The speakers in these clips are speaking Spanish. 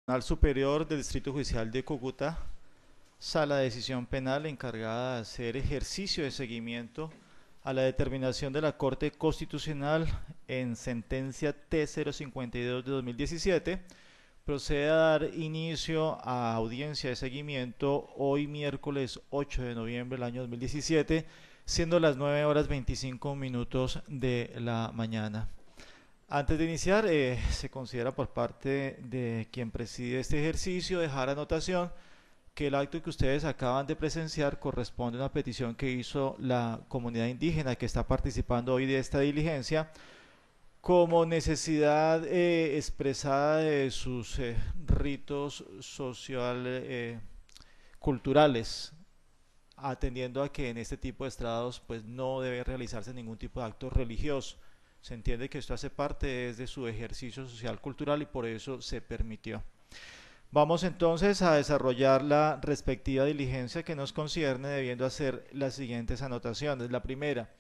Tribunal Superior del Distrito Judicial de Cúcuta, Sala de Decisión Penal encargada de hacer ejercicio de seguimiento a la determinación de la Corte Constitucional en sentencia T052 de 2017, procede a dar inicio a audiencia de seguimiento hoy miércoles 8 de noviembre del año 2017, siendo las 9 horas 25 minutos de la mañana. Antes de iniciar, se considera por parte de quien preside este ejercicio dejar anotación que el acto que ustedes acaban de presenciar corresponde a una petición que hizo la comunidad indígena que está participando hoy de esta diligencia como necesidad expresada de sus ritos social culturales, atendiendo a que en este tipo de estrados pues no debe realizarse ningún tipo de acto religioso. Se entiende que esto hace parte de su ejercicio social cultural y por eso se permitió. Vamos entonces a desarrollar la respectiva diligencia que nos concierne, debiendo hacer las siguientes anotaciones. La primera,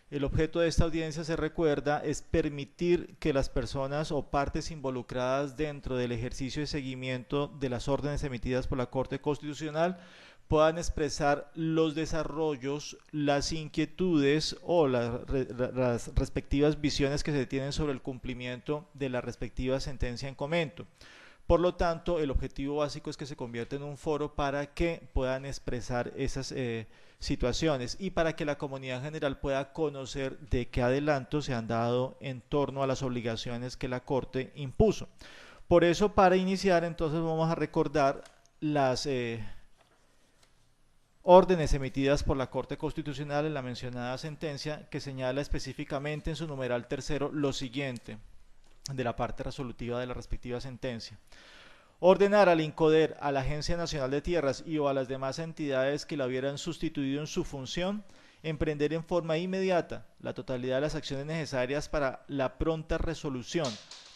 el objeto de esta audiencia, se recuerda, es permitir que las personas o partes involucradas dentro del ejercicio de seguimiento de las órdenes emitidas por la Corte Constitucional puedan expresar los desarrollos, las inquietudes o las respectivas visiones que se tienen sobre el cumplimiento de la respectiva sentencia en comento. Por lo tanto, el objetivo básico es que se convierta en un foro para que puedan expresar esas situaciones y para que la comunidad general pueda conocer de qué adelantos se han dado en torno a las obligaciones que la Corte impuso. Por eso, para iniciar, entonces vamos a recordar las órdenes emitidas por la Corte Constitucional en la mencionada sentencia, que señala específicamente en su numeral tercero lo siguiente de la parte resolutiva de la respectiva sentencia: ordenar al INCODER, a la Agencia Nacional de Tierras y o a las demás entidades que la hubieran sustituido en su función, emprender en forma inmediata la totalidad de las acciones necesarias para la pronta resolución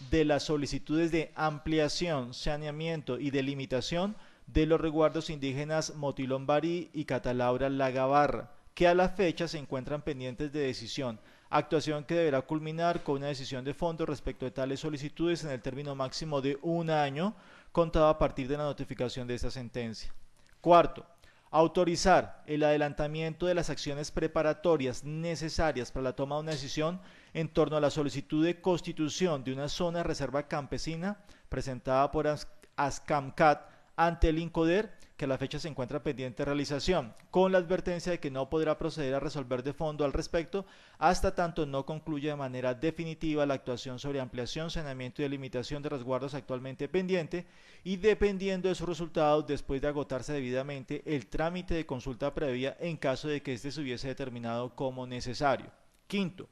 de las solicitudes de ampliación, saneamiento y delimitación de los resguardos indígenas Motilón Barí y Catalaura La Gabarra, que a la fecha se encuentran pendientes de decisión, actuación que deberá culminar con una decisión de fondo respecto de tales solicitudes en el término máximo de un año, contado a partir de la notificación de esta sentencia. Cuarto, autorizar el adelantamiento de las acciones preparatorias necesarias para la toma de una decisión en torno a la solicitud de constitución de una zona de reserva campesina presentada por ASCAMCAT ante el INCODER, que a la fecha se encuentra pendiente de realización, con la advertencia de que no podrá proceder a resolver de fondo al respecto hasta tanto no concluya de manera definitiva la actuación sobre ampliación, saneamiento y delimitación de resguardos actualmente pendiente, y dependiendo de sus resultados, después de agotarse debidamente el trámite de consulta previa en caso de que éste se hubiese determinado como necesario. Quinto,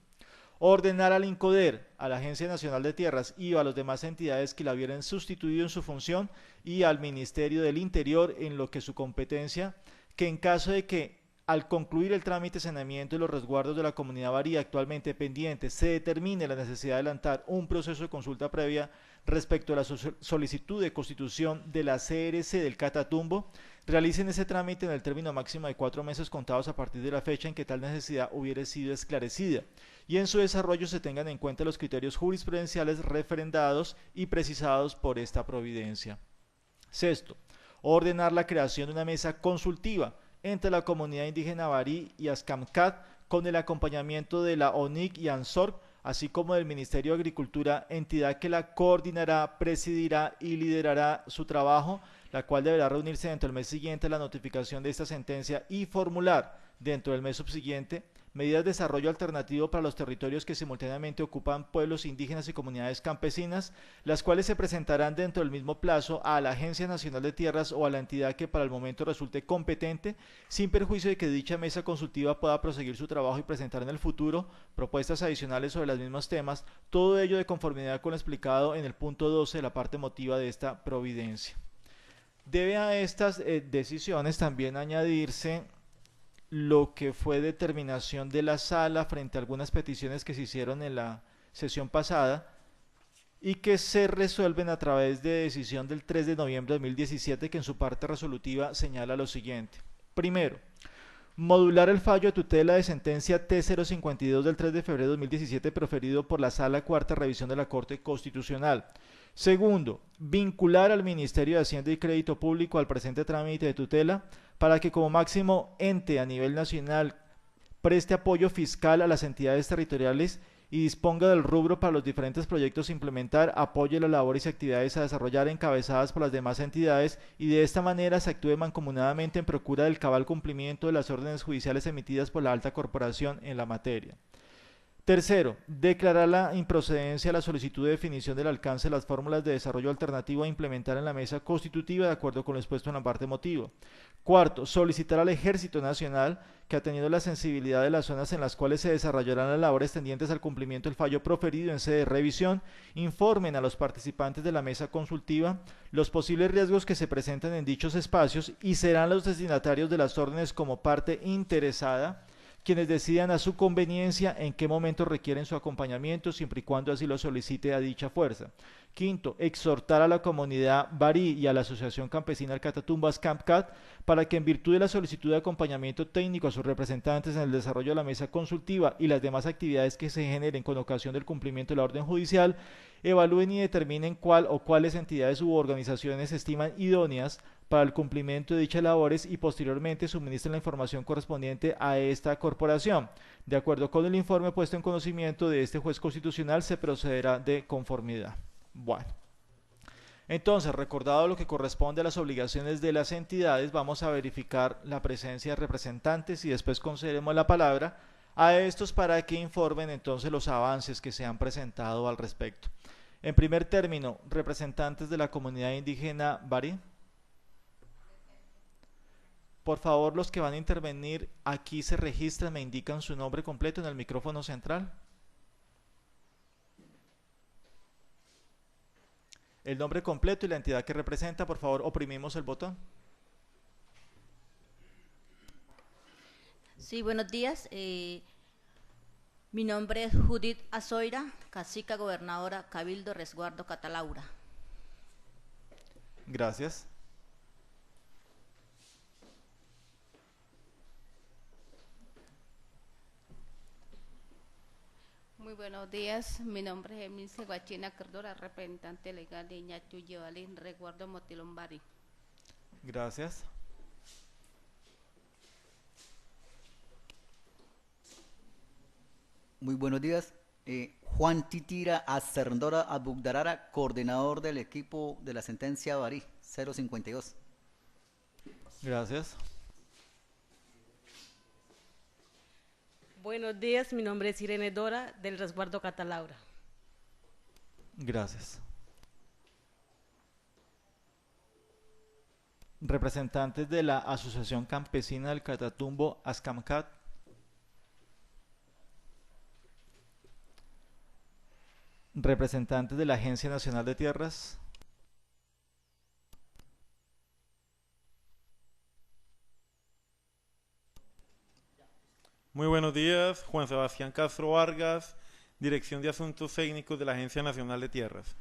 ordenar al INCODER, a la Agencia Nacional de Tierras y a las demás entidades que la hubieran sustituido en su función y al Ministerio del Interior en lo que su competencia, que en caso de que al concluir el trámite de saneamiento y los resguardos de la comunidad varía actualmente pendiente se determine la necesidad de adelantar un proceso de consulta previa respecto a la solicitud de constitución de la CRC del Catatumbo, realicen ese trámite en el término máximo de 4 meses contados a partir de la fecha en que tal necesidad hubiere sido esclarecida, y en su desarrollo se tengan en cuenta los criterios jurisprudenciales referendados y precisados por esta providencia. Sexto, ordenar la creación de una mesa consultiva entre la comunidad indígena Barí y ASCAMCAT con el acompañamiento de la ONIC y ANSORC, así como del Ministerio de Agricultura, entidad que la coordinará, presidirá y liderará su trabajo, la cual deberá reunirse dentro del mes siguiente a la notificación de esta sentencia y formular dentro del mes subsiguiente medidas de desarrollo alternativo para los territorios que simultáneamente ocupan pueblos indígenas y comunidades campesinas, las cuales se presentarán dentro del mismo plazo a la Agencia Nacional de Tierras o a la entidad que para el momento resulte competente, sin perjuicio de que dicha mesa consultiva pueda proseguir su trabajo y presentar en el futuro propuestas adicionales sobre los mismos temas, todo ello de conformidad con lo explicado en el punto 12 de la parte motiva de esta providencia. Debe a estas decisiones también añadirse lo que fue determinación de la sala frente a algunas peticiones que se hicieron en la sesión pasada y que se resuelven a través de decisión del 3 de noviembre de 2017, que en su parte resolutiva señala lo siguiente. Primero, modular el fallo de tutela de sentencia T052 del 3 de febrero de 2017 proferido por la Sala Cuarta Revisión de la Corte Constitucional, Segundo, vincular al Ministerio de Hacienda y Crédito Público al presente trámite de tutela para que como máximo ente a nivel nacional preste apoyo fiscal a las entidades territoriales y disponga del rubro para los diferentes proyectos a implementar, apoye las labores y actividades a desarrollar encabezadas por las demás entidades y de esta manera se actúe mancomunadamente en procura del cabal cumplimiento de las órdenes judiciales emitidas por la alta corporación en la materia. Tercero, declarar la improcedencia a la solicitud de definición del alcance de las fórmulas de desarrollo alternativo a implementar en la mesa constitutiva de acuerdo con lo expuesto en la parte motivo. Cuarto, solicitar al Ejército Nacional que atendiendo la sensibilidad de las zonas en las cuales se desarrollarán las labores tendientes al cumplimiento del fallo proferido en sede de revisión, informen a los participantes de la mesa consultiva los posibles riesgos que se presentan en dichos espacios y serán los destinatarios de las órdenes como parte interesada quienes decidan a su conveniencia en qué momento requieren su acompañamiento, siempre y cuando así lo solicite a dicha fuerza. Quinto, exhortar a la comunidad Barí y a la Asociación Campesina del Catatumbo, ASCAMCAT, para que en virtud de la solicitud de acompañamiento técnico a sus representantes en el desarrollo de la mesa consultiva y las demás actividades que se generen con ocasión del cumplimiento de la orden judicial, evalúen y determinen cuál o cuáles entidades u organizaciones estiman idóneas para el cumplimiento de dichas labores y posteriormente suministren la información correspondiente a esta corporación. De acuerdo con el informe puesto en conocimiento de este juez constitucional, se procederá de conformidad. Bueno, entonces, recordado lo que corresponde a las obligaciones de las entidades, vamos a verificar la presencia de representantes y después concederemos la palabra a estos para que informen entonces los avances que se han presentado al respecto. En primer término, representantes de la comunidad indígena Barí. Por favor, los que van a intervenir aquí se registran, me indican su nombre completo en el micrófono central. El nombre completo y la entidad que representa, por favor, oprimimos el botón. Sí, buenos días. Mi nombre es Judith Azoira, cacica gobernadora Cabildo Resguardo Catalaura. Gracias. Muy buenos días, mi nombre es Emilce Guachina Cardora, representante legal de Iñachu Yevalín, Resguardo Motilón Barí. Gracias. Muy buenos días, Juan Titira Acerdora Abugdarara, coordinador del equipo de la sentencia Barí, 052. Gracias. Buenos días, mi nombre es Irene Dora, del Resguardo Catalaura. Gracias. Representantes de la Asociación Campesina del Catatumbo, ASCAMCAT. Representantes de la Agencia Nacional de Tierras. Muy buenos días, Juan Sebastián Castro Vargas, Dirección de Asuntos Técnicos de la Agencia Nacional de Tierras.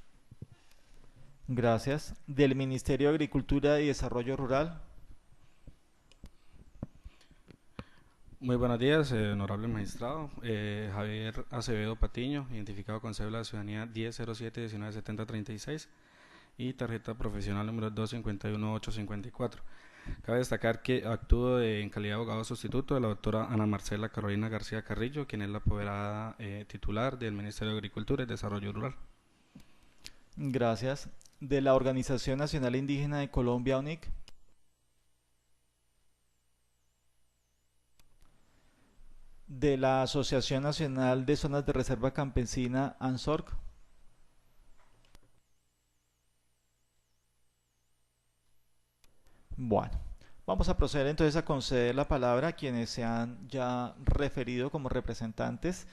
Gracias. Del Ministerio de Agricultura y Desarrollo Rural. Muy buenos días, honorable magistrado. Javier Acevedo Patiño, identificado con cédula de ciudadanía 1007-197036 y tarjeta profesional número 251854. Cabe destacar que actúo en calidad de abogado sustituto de la doctora Ana Marcela Carolina García Carrillo, quien es la apoderada titular del Ministerio de Agricultura y Desarrollo Rural. Gracias. De la Organización Nacional Indígena de Colombia, ONIC. De la Asociación Nacional de Zonas de Reserva Campesina, ANSORC. Bueno, vamos a proceder entonces a conceder la palabra a quienes se han ya referido como representantes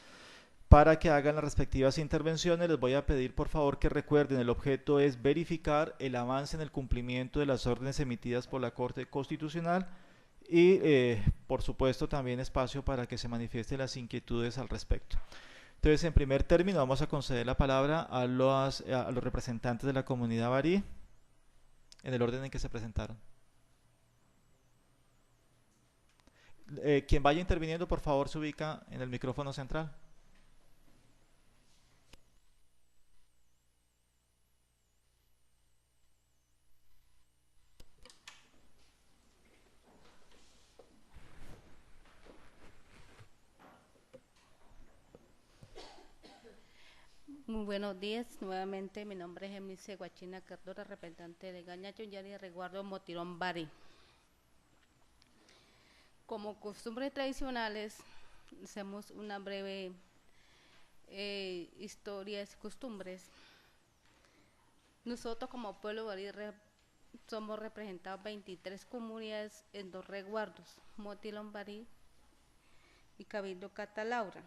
para que hagan las respectivas intervenciones. Les voy a pedir por favor que recuerden, el objeto es verificar el avance en el cumplimiento de las órdenes emitidas por la Corte Constitucional y por supuesto también espacio para que se manifiesten las inquietudes al respecto. Entonces, en primer término, vamos a conceder la palabra a los representantes de la comunidad Barí en el orden en que se presentaron. Quien vaya interviniendo, por favor, se ubica en el micrófono central. Buenos días, nuevamente mi nombre es Emilce Guachina Cardora, representante de Gañacho Yari, Resguardo Motirón Bari. Como costumbres tradicionales, hacemos una breve historia y costumbres. Nosotros como pueblo Bari somos representados 23 comunidades en 2 resguardos, Motilón Bari y Cabildo Catalaura,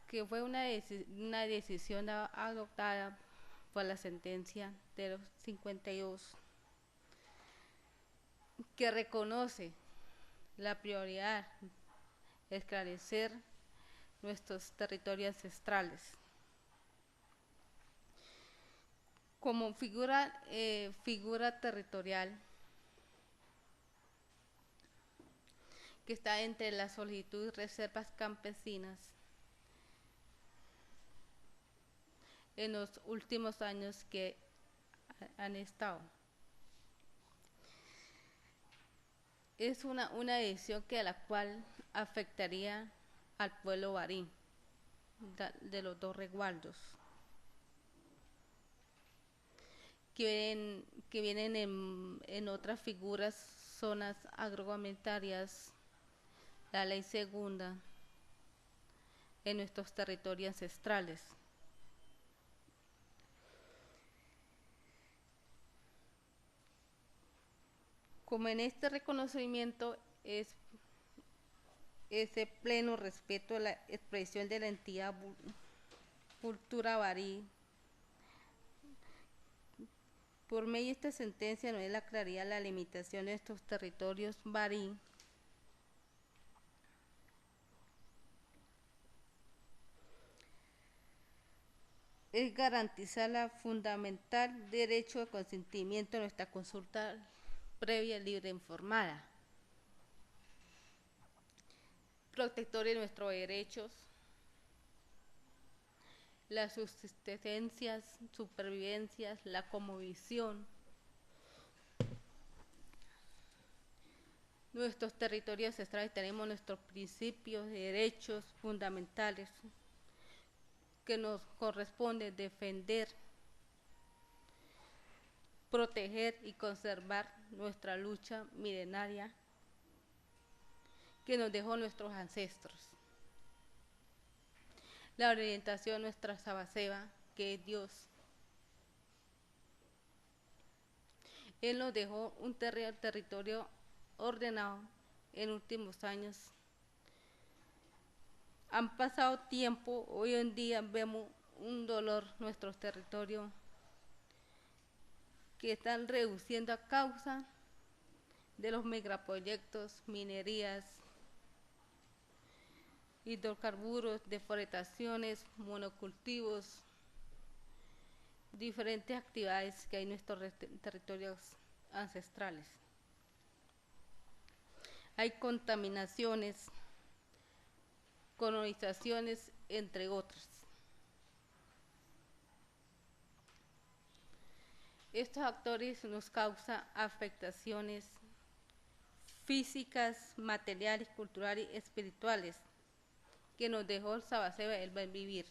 que fue una decisión adoptada por la sentencia de los 52, que reconoce la prioridad de esclarecer nuestros territorios ancestrales. Como figura territorial que está entre la solicitud y reservas campesinas, en los últimos años que han estado. Es una decisión que a la cual afectaría al pueblo barí de los 2 resguardos, que vienen en otras figuras, zonas agroalimentarias, la ley segunda en nuestros territorios ancestrales. Como en este reconocimiento es ese pleno respeto a la expresión de la entidad cultura barí, por medio de esta sentencia no es la claridad la limitación de estos territorios barí, es garantizar la fundamental derecho de consentimiento a nuestra consulta previa, libre e informada, protector de nuestros derechos, las subsistencias, supervivencias, la cosmovisión, nuestros territorios ancestrales. Tenemos nuestros principios, derechos fundamentales que nos corresponde defender, proteger y conservar nuestra lucha milenaria que nos dejó nuestros ancestros. La orientación de nuestra Sabaceba, que es Dios. Él nos dejó un territorio ordenado en últimos años. Han pasado tiempo, hoy en día vemos un dolor en nuestros territorios que están reduciendo a causa de los megaproyectos, minerías, hidrocarburos, deforestaciones, monocultivos, diferentes actividades que hay en nuestros territorios ancestrales. Hay contaminaciones, colonizaciones, entre otros. Estos actores nos causan afectaciones físicas, materiales, culturales y espirituales que nos dejó el Sabaceba, el buen vivir.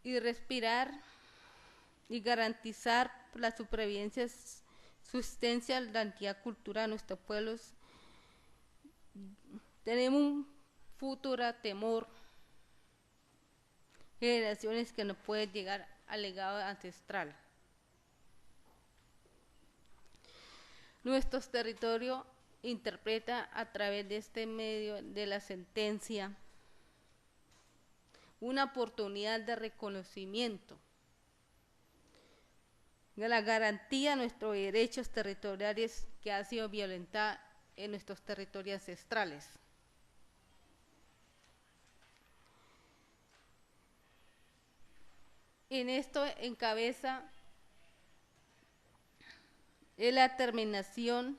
Y respirar y garantizar la supervivencia, subsistencia de la entidad cultural de nuestros pueblos. Tenemos un futuro temor, generaciones que nos pueden llegar al legado ancestral. Nuestros territorios interpreta a través de este medio de la sentencia una oportunidad de reconocimiento de la garantía de nuestros derechos territoriales que ha sido violentada en nuestros territorios ancestrales. En esto encabeza la terminación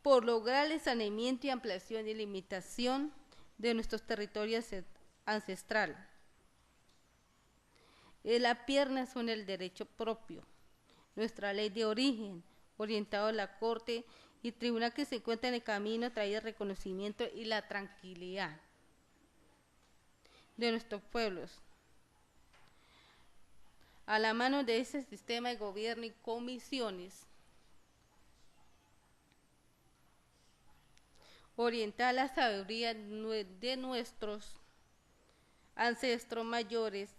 por lograr el saneamiento y ampliación y limitación de nuestros territorios ancestrales. La pierna son el derecho propio, nuestra ley de origen, orientado a la Corte y tribunal que se encuentra en el camino traído el reconocimiento y la tranquilidad de nuestros pueblos. A la mano de ese sistema de gobierno y comisiones, orientar la sabiduría de nuestros ancestros mayores,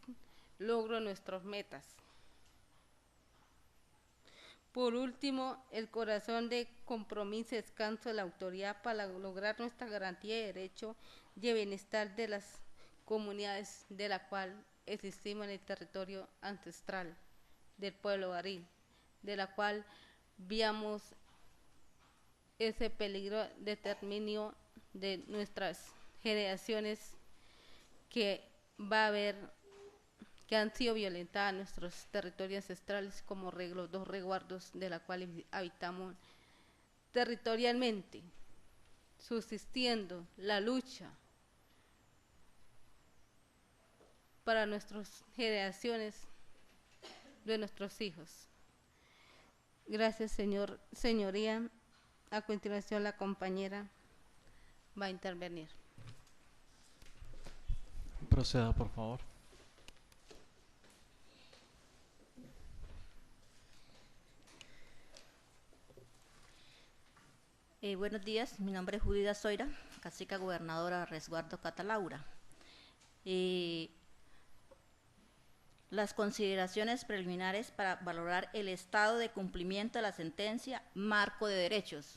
logro nuestras metas. Por último, el corazón de compromiso y descanso de la autoridad para lograr nuestra garantía de derecho y de bienestar de las comunidades de la cual existimos en el territorio ancestral del pueblo barí, de la cual veamos ese peligro de exterminio de nuestras generaciones que va a haber, que han sido violentadas en nuestros territorios ancestrales como los dos resguardos de la cual habitamos territorialmente, subsistiendo la lucha para nuestras generaciones de nuestros hijos. Gracias, señoría. A continuación, la compañera va a intervenir. Proceda, por favor. Buenos días, mi nombre es Judith Azoira, cacica gobernadora Resguardo Catalaura. Las consideraciones preliminares para valorar el estado de cumplimiento de la sentencia Marco de Derechos.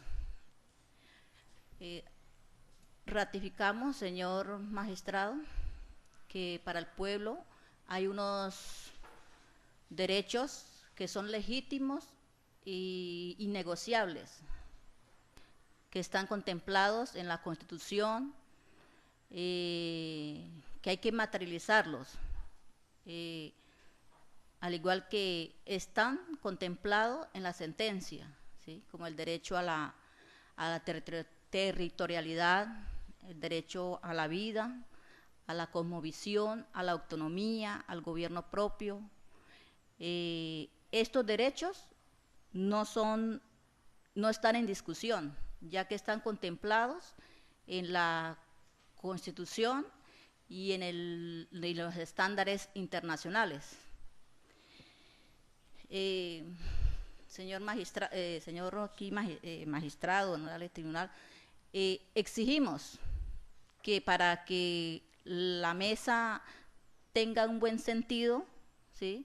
Ratificamos, señor magistrado, que para el pueblo hay unos derechos que son legítimos y innegociables, que están contemplados en la Constitución, que hay que materializarlos, al igual que están contemplados en la sentencia, ¿sí? Como el derecho a la territorialidad, el derecho a la vida, a la cosmovisión, a la autonomía, al gobierno propio. Estos derechos no están en discusión, ya que están contemplados en la Constitución y en los estándares internacionales. Señor magistrado, honorable tribunal, exigimos que para que la mesa tenga un buen sentido, ¿sí?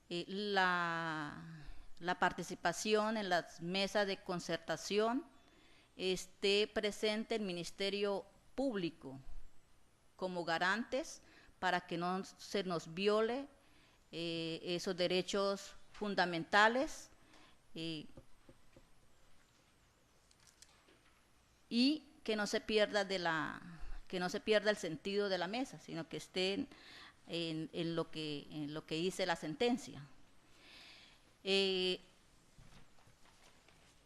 La participación en las mesas de concertación esté presente el Ministerio Público como garantes para que no se nos viole esos derechos fundamentales y que no se pierda el sentido de la mesa, sino que estén en lo que dice la sentencia.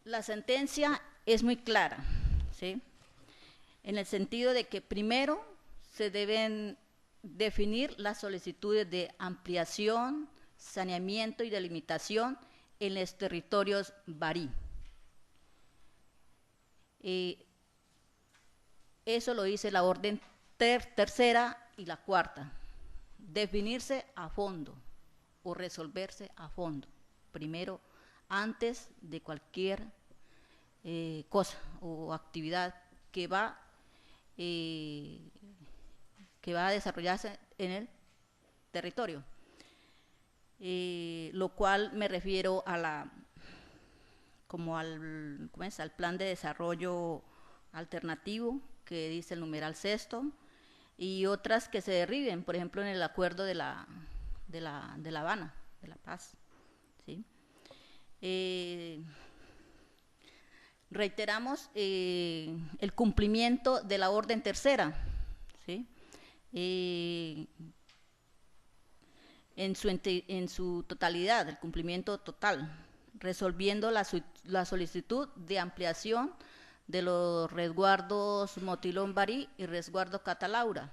La sentencia es muy clara, ¿sí? En el sentido de que primero se deben definir las solicitudes de ampliación, saneamiento y delimitación en los territorios barí. Eso lo dice la orden tercera y la cuarta. Definirse a fondo o resolverse a fondo, primero, antes de cualquier cosa o actividad que va a desarrollarse en el territorio. Lo cual me refiero a al plan de desarrollo alternativo que dice el numeral sexto, y otras que se derriben, por ejemplo, en el acuerdo de La Habana, de la paz, ¿sí? Reiteramos el cumplimiento de la orden tercera, ¿sí? En su totalidad, el cumplimiento total, resolviendo la solicitud de ampliación de los resguardos Motilón Barí y resguardo Catalaura.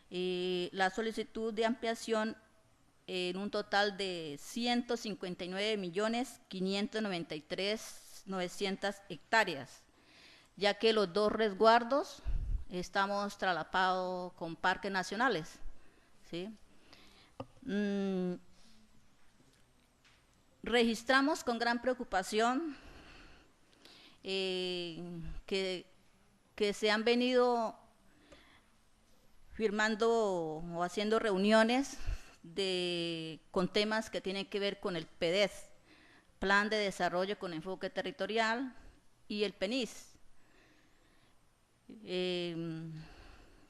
La solicitud de ampliación en un total de 159.593 900 hectáreas, ya que los dos resguardos estamos traslapados con parques nacionales, ¿sí? Registramos con gran preocupación que se han venido firmando o haciendo reuniones con temas que tienen que ver con el PDES, Plan de Desarrollo con Enfoque Territorial, y el PENIS.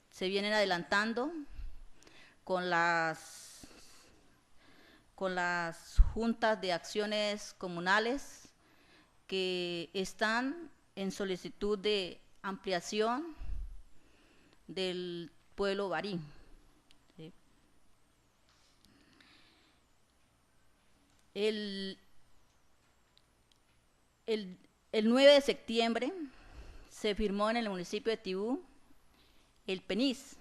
Se vienen adelantando con las juntas de acciones comunales que están en solicitud de ampliación del pueblo Barí. ¿Sí? El 9 de septiembre se firmó en el municipio de Tibú el PENIS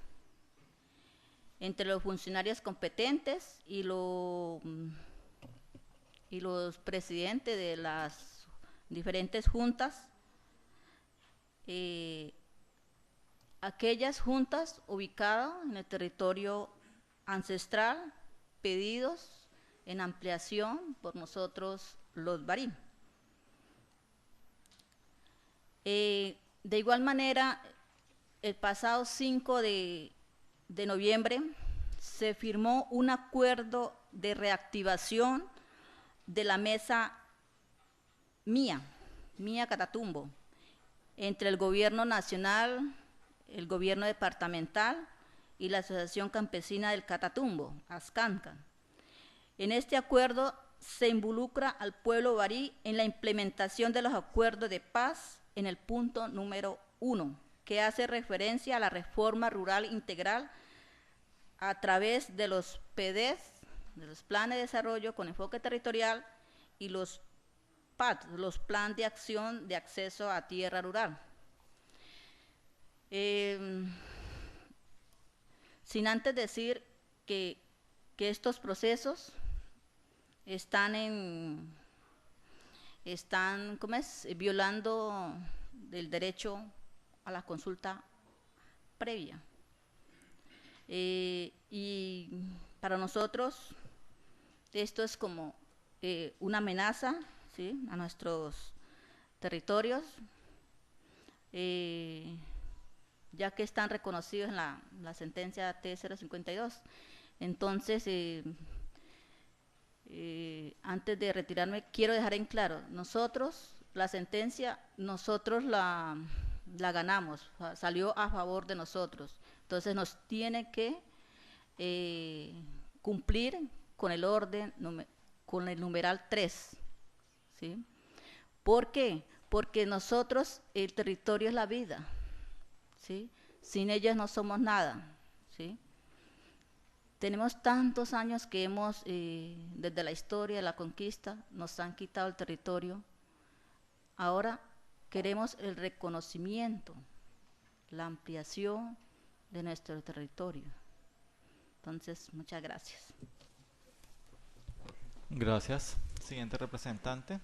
entre los funcionarios competentes y los presidentes de las diferentes juntas, aquellas juntas ubicadas en el territorio ancestral, pedidos en ampliación por nosotros los Barí. De igual manera, el pasado 5 de noviembre se firmó un acuerdo de reactivación de la mesa Mía Catatumbo, entre el gobierno nacional, el gobierno departamental y la Asociación Campesina del Catatumbo, ASCANCA. En este acuerdo se involucra al pueblo Barí en la implementación de los acuerdos de paz en el punto número 1, que hace referencia a la reforma rural integral a través de los PDES, de los planes de desarrollo con enfoque territorial, y los PAT, los planes de acción de acceso a tierra rural. Sin antes decir que estos procesos están violando el derecho a la consulta previa. Y para nosotros esto es como una amenaza, ¿sí?, a nuestros territorios, ya que están reconocidos en la sentencia T052. Entonces, antes de retirarme, quiero dejar en claro, nosotros, la sentencia, nosotros la ganamos, salió a favor de nosotros. Entonces nos tiene que cumplir con el orden, con el numeral 3. ¿Sí? ¿Por qué? Porque nosotros, el territorio es la vida, ¿sí? Sin ellos no somos nada, ¿sí? Tenemos tantos años que desde la historia de la conquista, nos han quitado el territorio. Ahora queremos el reconocimiento, la ampliación de nuestro territorio. Entonces, muchas gracias. Gracias. Siguiente representante.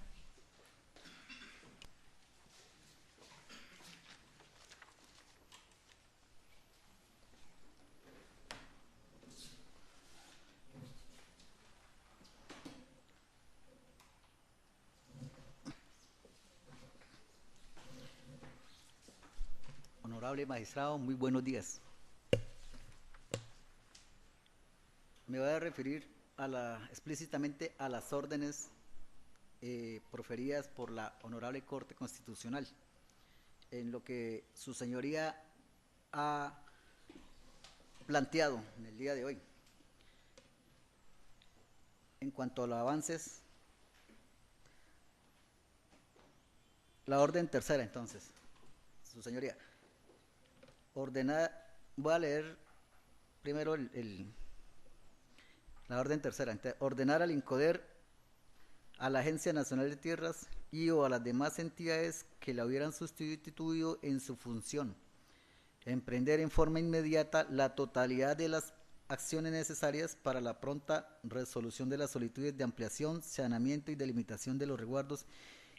Honorable magistrado, muy buenos días. Me voy a referir explícitamente a las órdenes proferidas por la Honorable Corte Constitucional, en lo que su señoría ha planteado en el día de hoy. En cuanto a los avances, la orden tercera, entonces, su señoría, voy a leer primero la orden tercera. Ordenar al INCODER, a la Agencia Nacional de Tierras o a las demás entidades que la hubieran sustituido en su función, emprender en forma inmediata la totalidad de las acciones necesarias para la pronta resolución de las solicitudes de ampliación, saneamiento y delimitación de los resguardos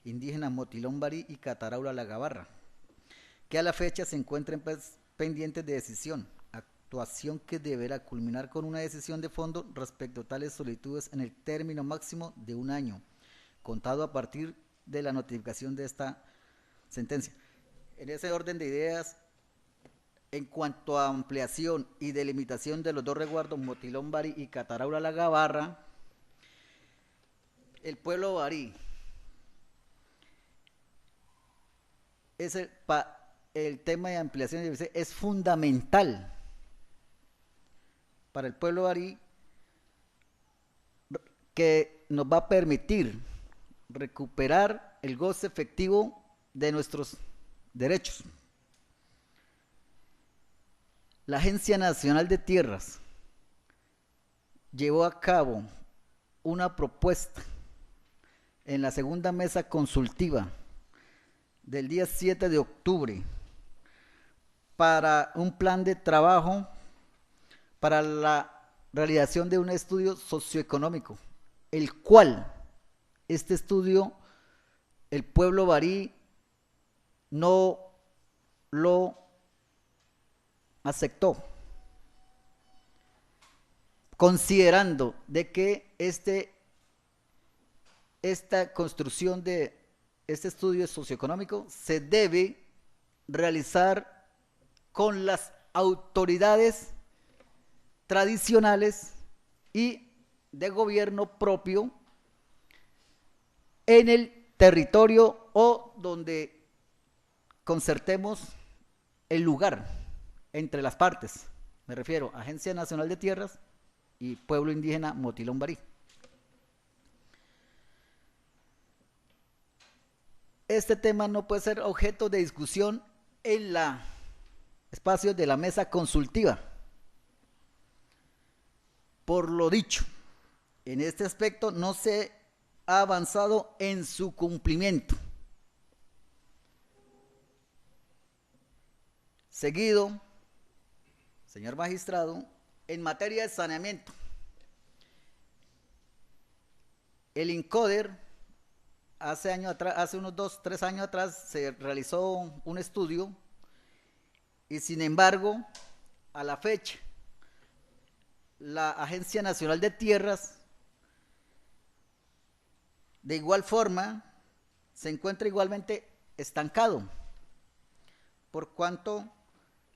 indígena Motilón Barí y Cataraura La Gabarra, que a la fecha se encuentran pendientes de decisión, actuación que deberá culminar con una decisión de fondo respecto a tales solicitudes en el término máximo de 1 año, contado a partir de la notificación de esta sentencia. En ese orden de ideas, en cuanto a ampliación y delimitación de los dos resguardos Motilón Barí y Cataraura La Gabarra, el pueblo barí es el tema de ampliación es fundamental para el pueblo barí, que nos va a permitir recuperar el goce efectivo de nuestros derechos. La Agencia Nacional de Tierras llevó a cabo una propuesta en la segunda mesa consultiva del día 7 de octubre para un plan de trabajo para la realización de un estudio socioeconómico, el cual este estudio el pueblo barí no lo aceptó, considerando de que esta construcción de este estudio socioeconómico se debe realizar con las autoridades tradicionales y de gobierno propio en el territorio o donde concertemos el lugar entre las partes. Me refiero a Agencia Nacional de Tierras y pueblo indígena Motilón Barí. Este tema no puede ser objeto de discusión en los espacios de la mesa consultiva. Por lo dicho, en este aspecto no se ha avanzado en su cumplimiento. Seguido, señor magistrado, en materia de saneamiento, el INCODER hace unos 2-3 años atrás se realizó un estudio y sin embargo, a la fecha, la Agencia Nacional de Tierras de igual forma se encuentra igualmente estancado, por cuanto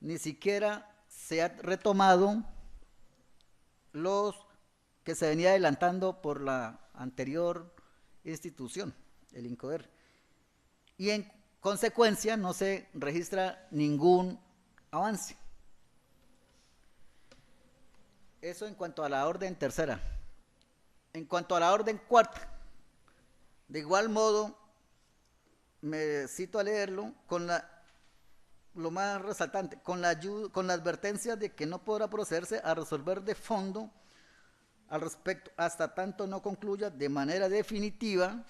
ni siquiera se ha retomado los que se venía adelantando por la anterior institución, el INCODER, y en consecuencia no se registra ningún avance. Eso en cuanto a la orden tercera. En cuanto a la orden cuarta, de igual modo, me cito a leerlo con lo más resaltante, con la advertencia de que no podrá procederse a resolver de fondo al respecto hasta tanto no concluya de manera definitiva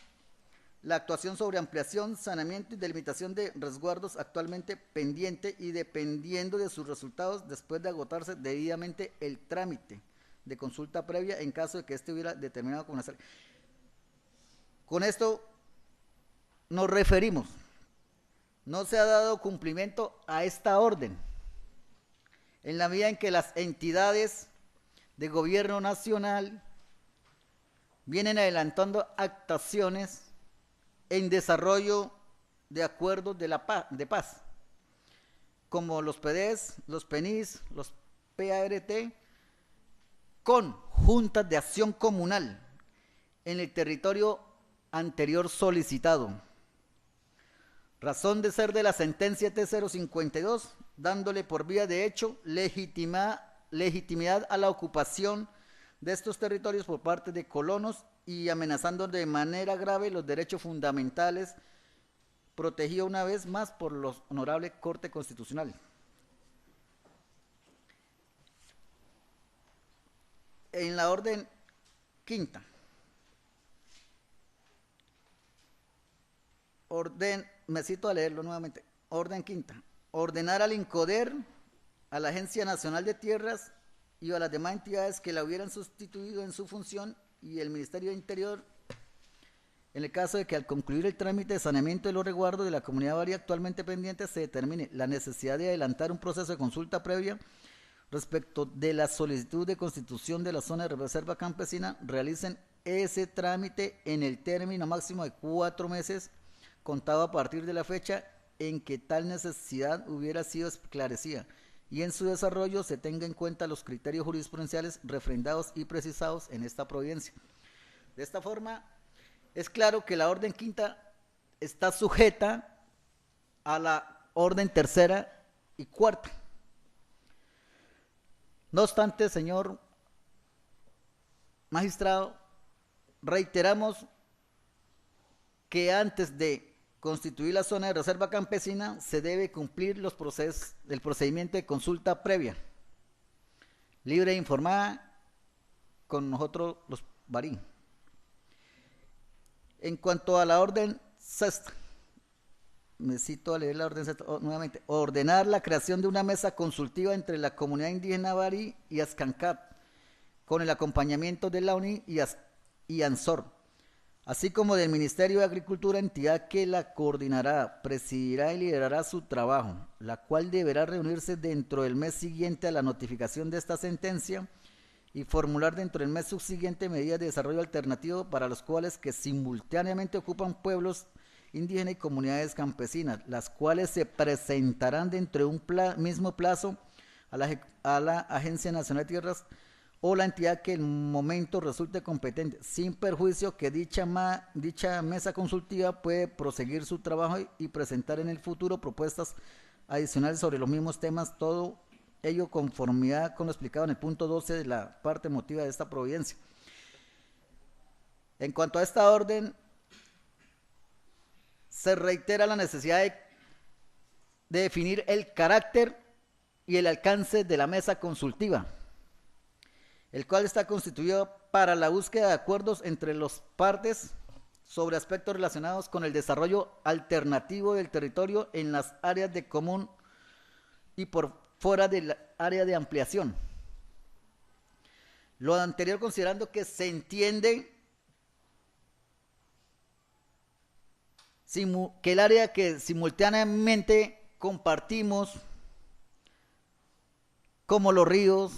la actuación sobre ampliación, saneamiento y delimitación de resguardos actualmente pendiente y dependiendo de sus resultados después de agotarse debidamente el trámite de consulta previa en caso de que éste hubiera determinado como necesario. Con esto nos referimos, no se ha dado cumplimiento a esta orden en la medida en que las entidades de gobierno nacional vienen adelantando actuaciones en desarrollo de acuerdos de paz, como los PDES, los PENIS, los PART, con juntas de acción comunal en el territorio anterior solicitado. Razón de ser de la sentencia T052, dándole por vía de hecho legitimidad a la ocupación de estos territorios por parte de colonos y amenazando de manera grave los derechos fundamentales protegidos una vez más por la Honorable Corte Constitucional. En la orden quinta, me cito a leerlo nuevamente, orden quinta, ordenar al INCODER, a la Agencia Nacional de Tierras y a las demás entidades que la hubieran sustituido en su función y el Ministerio de Interior en el caso de que al concluir el trámite de saneamiento de los resguardos de la comunidad Barí actualmente pendiente se determine la necesidad de adelantar un proceso de consulta previa respecto de la solicitud de constitución de la zona de reserva campesina, realicen ese trámite en el término máximo de 4 meses, contado a partir de la fecha en que tal necesidad hubiera sido esclarecida, y en su desarrollo se tenga en cuenta los criterios jurisprudenciales refrendados y precisados en esta providencia. De esta forma, es claro que la orden quinta está sujeta a la orden tercera y cuarta. No obstante, señor magistrado, reiteramos que antes de constituir la zona de reserva campesina se debe cumplir el procedimiento de consulta previa, libre e informada con nosotros los Barí. En cuanto a la orden sexta, necesito leer la orden sexta nuevamente. Ordenar la creación de una mesa consultiva entre la comunidad indígena Barí y Ascancap, con el acompañamiento de la UNI y ANSOR, así como del Ministerio de Agricultura, entidad que la coordinará, presidirá y liderará su trabajo, la cual deberá reunirse dentro del mes siguiente a la notificación de esta sentencia y formular dentro del mes subsiguiente medidas de desarrollo alternativo para los cuales que simultáneamente ocupan pueblos indígenas y comunidades campesinas, las cuales se presentarán dentro de un mismo plazo a la Agencia Nacional de Tierras o la entidad que en el momento resulte competente, sin perjuicio que dicha mesa consultiva puede proseguir su trabajo y presentar en el futuro propuestas adicionales sobre los mismos temas, todo ello conformidad con lo explicado en el punto 12 de la parte motiva de esta providencia. En cuanto a esta orden, se reitera la necesidad de definir el carácter y el alcance de la mesa consultiva, el cual está constituido para la búsqueda de acuerdos entre las partes sobre aspectos relacionados con el desarrollo alternativo del territorio en las áreas de común y por fuera del área de ampliación. Lo anterior considerando que se entiende que el área que simultáneamente compartimos, como los ríos,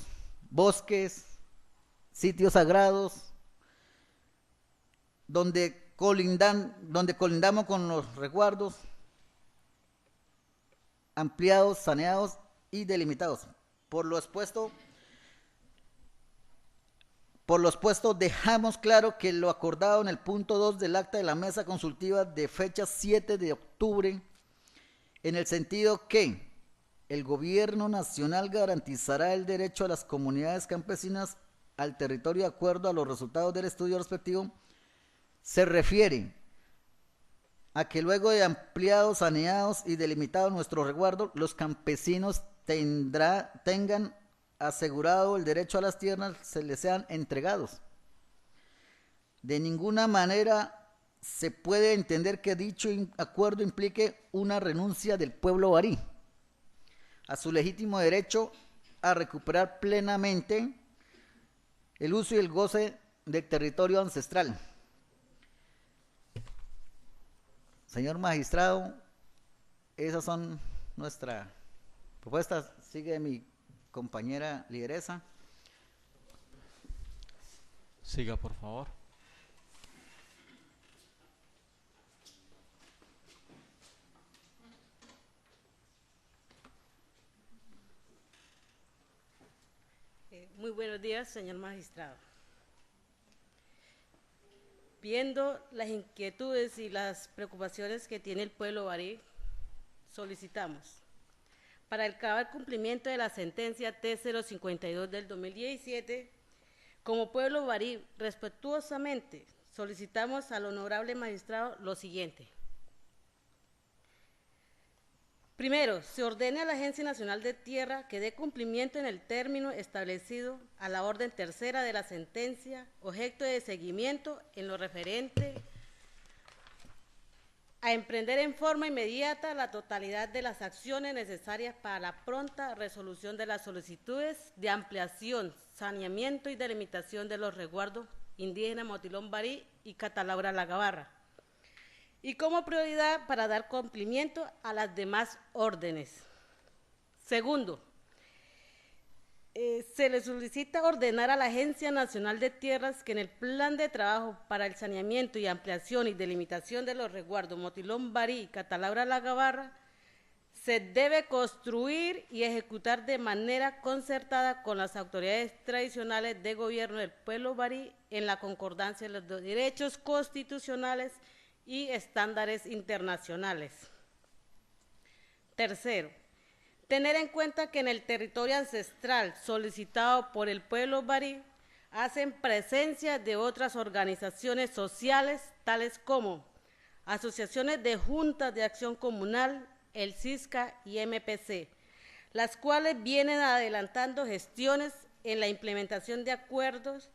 bosques, sitios sagrados, donde colindamos con los resguardos ampliados, saneados y delimitados. Por lo expuesto, dejamos claro que lo acordado en el punto 2 del acta de la mesa consultiva de fecha 7 de octubre, en el sentido que el gobierno nacional garantizará el derecho a las comunidades campesinas al territorio de acuerdo a los resultados del estudio respectivo, se refiere a que luego de ampliados, saneados y delimitados nuestros resguardos, los campesinos tengan asegurado el derecho a las tierras, se les sean entregados. De ninguna manera se puede entender que dicho acuerdo implique una renuncia del pueblo barí a su legítimo derecho a recuperar plenamente el uso y el goce del territorio ancestral. Señor magistrado, esas son nuestras propuestas. Sigue mi compañera lideresa. Siga, por favor. Muy buenos días, señor magistrado. Viendo las inquietudes y las preocupaciones que tiene el pueblo barí, solicitamos, para el cabal cumplimiento de la sentencia T052 del 2017, como pueblo barí, respetuosamente solicitamos al honorable magistrado lo siguiente. Primero, se ordene a la Agencia Nacional de Tierra que dé cumplimiento en el término establecido a la orden tercera de la sentencia, objeto de seguimiento en lo referente a emprender en forma inmediata la totalidad de las acciones necesarias para la pronta resolución de las solicitudes de ampliación, saneamiento y delimitación de los resguardos indígenas Motilón Barí y Catalaura La Gabarra, y como prioridad para dar cumplimiento a las demás órdenes. Segundo, se le solicita ordenar a la Agencia Nacional de Tierras que en el plan de trabajo para el saneamiento y ampliación y delimitación de los resguardos Motilón, Barí y Catalaura La Gabarra se debe construir y ejecutar de manera concertada con las autoridades tradicionales de gobierno del pueblo barí en la concordancia de los derechos constitucionales y estándares internacionales. Tercero, tener en cuenta que en el territorio ancestral solicitado por el pueblo barí hacen presencia de otras organizaciones sociales, tales como asociaciones de juntas de acción comunal, el CISCA y MPC, las cuales vienen adelantando gestiones en la implementación de acuerdos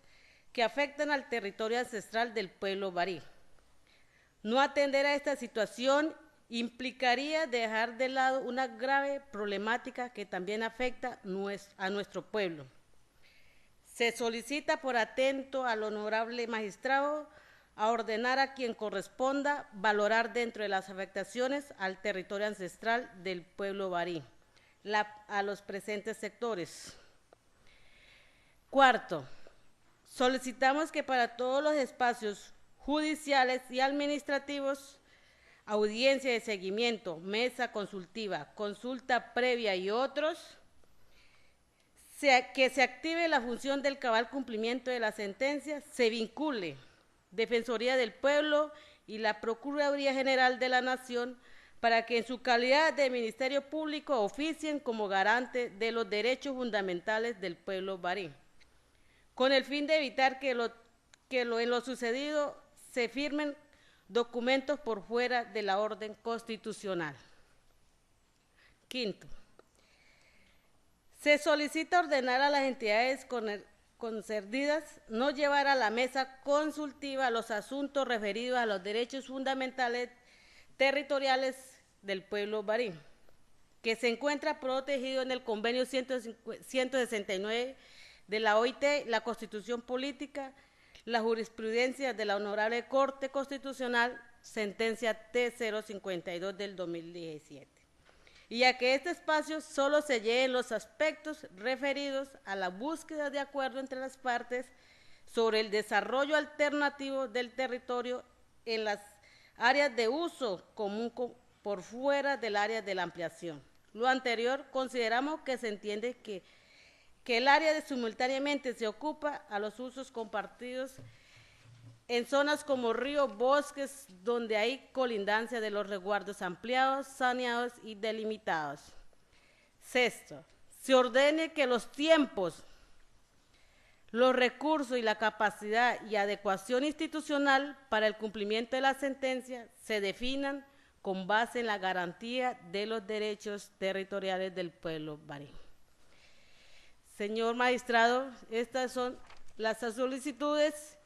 que afectan al territorio ancestral del pueblo barí. No atender a esta situación implicaría dejar de lado una grave problemática que también afecta a nuestro pueblo. Se solicita por atento al honorable magistrado a ordenar a quien corresponda valorar dentro de las afectaciones al territorio ancestral del pueblo barí, a los presentes sectores. Cuarto, solicitamos que para todos los espacios judiciales y administrativos, audiencia de seguimiento, mesa consultiva, consulta previa y otros, que se active la función del cabal cumplimiento de la sentencia, se vincule Defensoría del Pueblo y la Procuraduría General de la Nación para que en su calidad de Ministerio Público oficien como garante de los derechos fundamentales del pueblo barí, con el fin de evitar que en lo sucedido se firmen documentos por fuera de la orden constitucional. Quinto, se solicita ordenar a las entidades concernidas no llevar a la mesa consultiva los asuntos referidos a los derechos fundamentales territoriales del pueblo barí, que se encuentra protegido en el convenio 169 de la OIT, la Constitución Política, la jurisprudencia de la Honorable Corte Constitucional, sentencia T052 del 2017. Y a que este espacio solo se lleven los aspectos referidos a la búsqueda de acuerdo entre las partes sobre el desarrollo alternativo del territorio en las áreas de uso común por fuera del área de la ampliación. Lo anterior, consideramos que se entiende que el área simultáneamente se ocupa a los usos compartidos en zonas como ríos, bosques, donde hay colindancia de los resguardos ampliados, saneados y delimitados. Sexto, se ordene que los tiempos, los recursos y la capacidad y adecuación institucional para el cumplimiento de la sentencia se definan con base en la garantía de los derechos territoriales del pueblo barí. Señor magistrado, estas son las solicitudes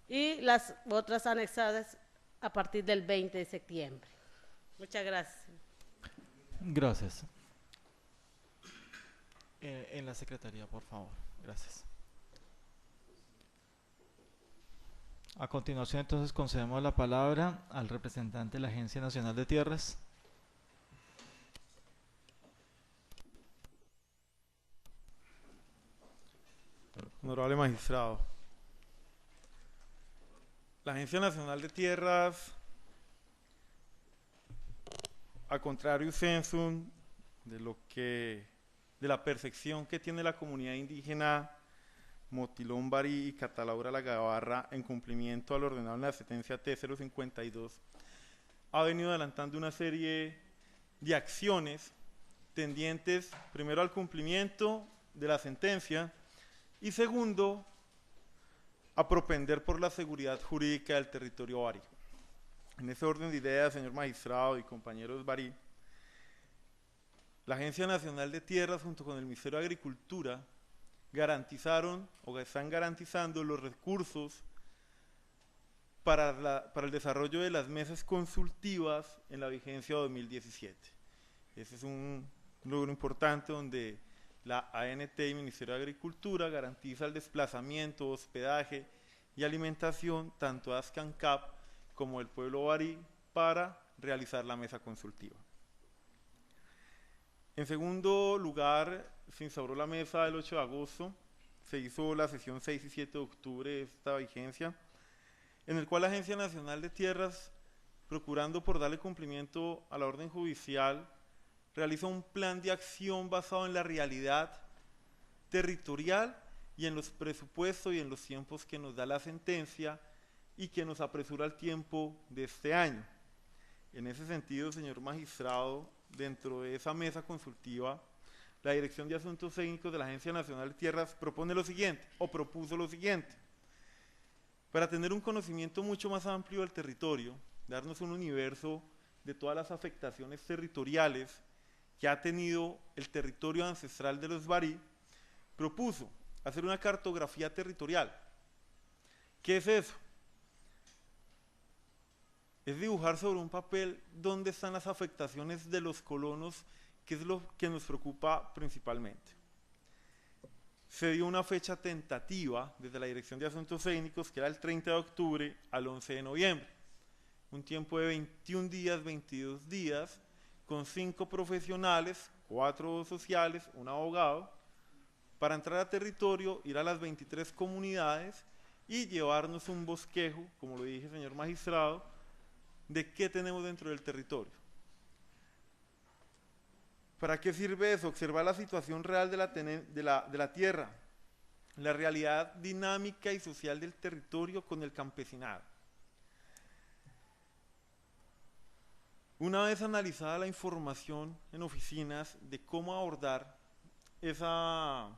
y las otras anexadas a partir del 20 de septiembre. Muchas gracias. Gracias. En la secretaría, por favor. Gracias. A continuación, entonces, concedemos la palabra al representante de la Agencia Nacional de Tierras. Honorable magistrado, la Agencia Nacional de Tierras, a contrario sensum de la percepción que tiene la comunidad indígena Motilón, Barí y Catalaura La Gabarra en cumplimiento al ordenado en la sentencia T052, ha venido adelantando una serie de acciones tendientes primero al cumplimiento de la sentencia y segundo, a propender por la seguridad jurídica del territorio barí. En ese orden de ideas, señor magistrado y compañeros barí, la Agencia Nacional de Tierras junto con el Ministerio de Agricultura garantizaron o están garantizando los recursos para el desarrollo de las mesas consultivas en la vigencia 2017. Ese es un logro importante donde la ANT y Ministerio de Agricultura garantiza el desplazamiento, hospedaje y alimentación tanto a ASCANCAP como el pueblo barí para realizar la mesa consultiva. En segundo lugar, se instauró la mesa del 8 de agosto, se hizo la sesión 6 y 7 de octubre de esta vigencia, en el cual la Agencia Nacional de Tierras, procurando por darle cumplimiento a la orden judicial, realiza un plan de acción basado en la realidad territorial y en los presupuestos y en los tiempos que nos da la sentencia y que nos apresura el tiempo de este año. En ese sentido, señor magistrado, dentro de esa mesa consultiva, la Dirección de Asuntos Técnicos de la Agencia Nacional de Tierras propone lo siguiente, o propuso lo siguiente: para tener un conocimiento mucho más amplio del territorio, darnos un universo de todas las afectaciones territoriales que ha tenido el territorio ancestral de los barí, propuso hacer una cartografía territorial. ¿Qué es eso? Es dibujar sobre un papel dónde están las afectaciones de los colonos, que es lo que nos preocupa principalmente. Se dio una fecha tentativa desde la Dirección de Asuntos Técnicos, que era el 30 de octubre al 11 de noviembre. Un tiempo de 21 días, 22 días, con 5 profesionales, 4 sociales, un abogado, para entrar a territorio, ir a las 23 comunidades y llevarnos un bosquejo, como lo dije, señor magistrado, de qué tenemos dentro del territorio. ¿Para qué sirve eso? Observar la situación real de la tierra, la realidad dinámica y social del territorio con el campesinado. Una vez analizada la información en oficinas de cómo abordar esa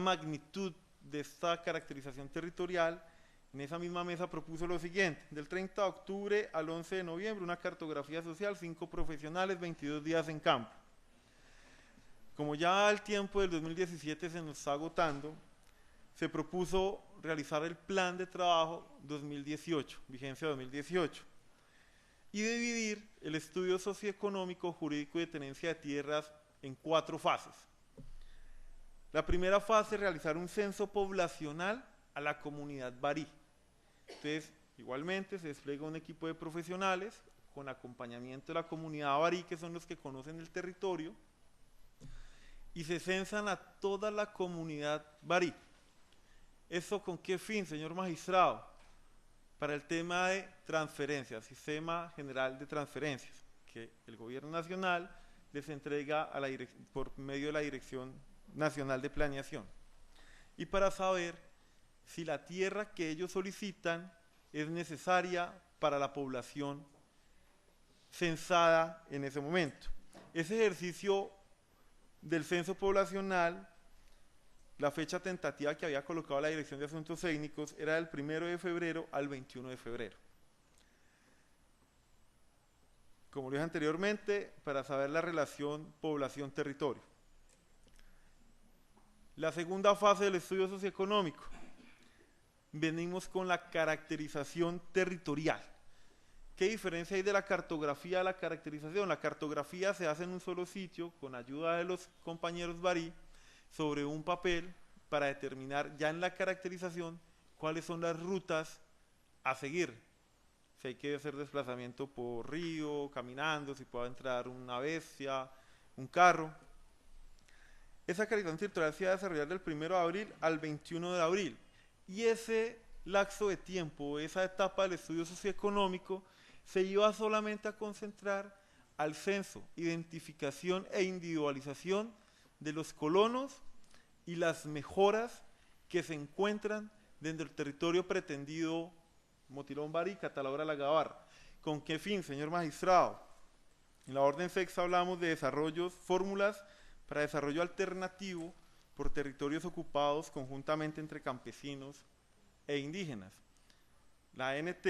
magnitud de esta caracterización territorial, en esa misma mesa propuso lo siguiente: del 30 de octubre al 11 de noviembre, una cartografía social, 5 profesionales, 22 días en campo. Como ya el tiempo del 2017 se nos está agotando, se propuso realizar el plan de trabajo 2018, vigencia 2018, y dividir el estudio socioeconómico, jurídico y de tenencia de tierras en 4 fases. La primera fase, realizar un censo poblacional a la comunidad barí. Entonces, igualmente se despliega un equipo de profesionales con acompañamiento de la comunidad barí, que son los que conocen el territorio, y se censan a toda la comunidad barí. ¿Eso con qué fin, señor magistrado? Para el tema de transferencias, Sistema General de Transferencias, que el Gobierno Nacional les entrega a por medio de la Dirección Nacional de Planeación. Y para saber si la tierra que ellos solicitan es necesaria para la población censada en ese momento. Ese ejercicio del censo poblacional, la fecha tentativa que había colocado la Dirección de Asuntos Técnicos era del 1 de febrero al 21 de febrero. Como lo dije anteriormente, para saber la relación población-territorio. La segunda fase del estudio socioeconómico. Venimos con la caracterización territorial. ¿Qué diferencia hay de la cartografía a la caracterización? La cartografía se hace en un solo sitio, con ayuda de los compañeros barí, sobre un papel, para determinar ya en la caracterización cuáles son las rutas a seguir. Si hay que hacer desplazamiento por río, caminando, si puede entrar una bestia, un carro. Esa caracterización territorial se va a desarrollar del 1 de abril al 21 de abril. Y ese lapso de tiempo, esa etapa del estudio socioeconómico, se iba solamente a concentrar al censo, identificación e individualización de los colonos y las mejoras que se encuentran dentro del territorio pretendido Motilón Barí, Catalahora La Gabarra. ¿Con qué fin, señor magistrado? En la orden sexta hablamos de desarrollos, fórmulas para desarrollo alternativo por territorios ocupados conjuntamente entre campesinos e indígenas. La ANT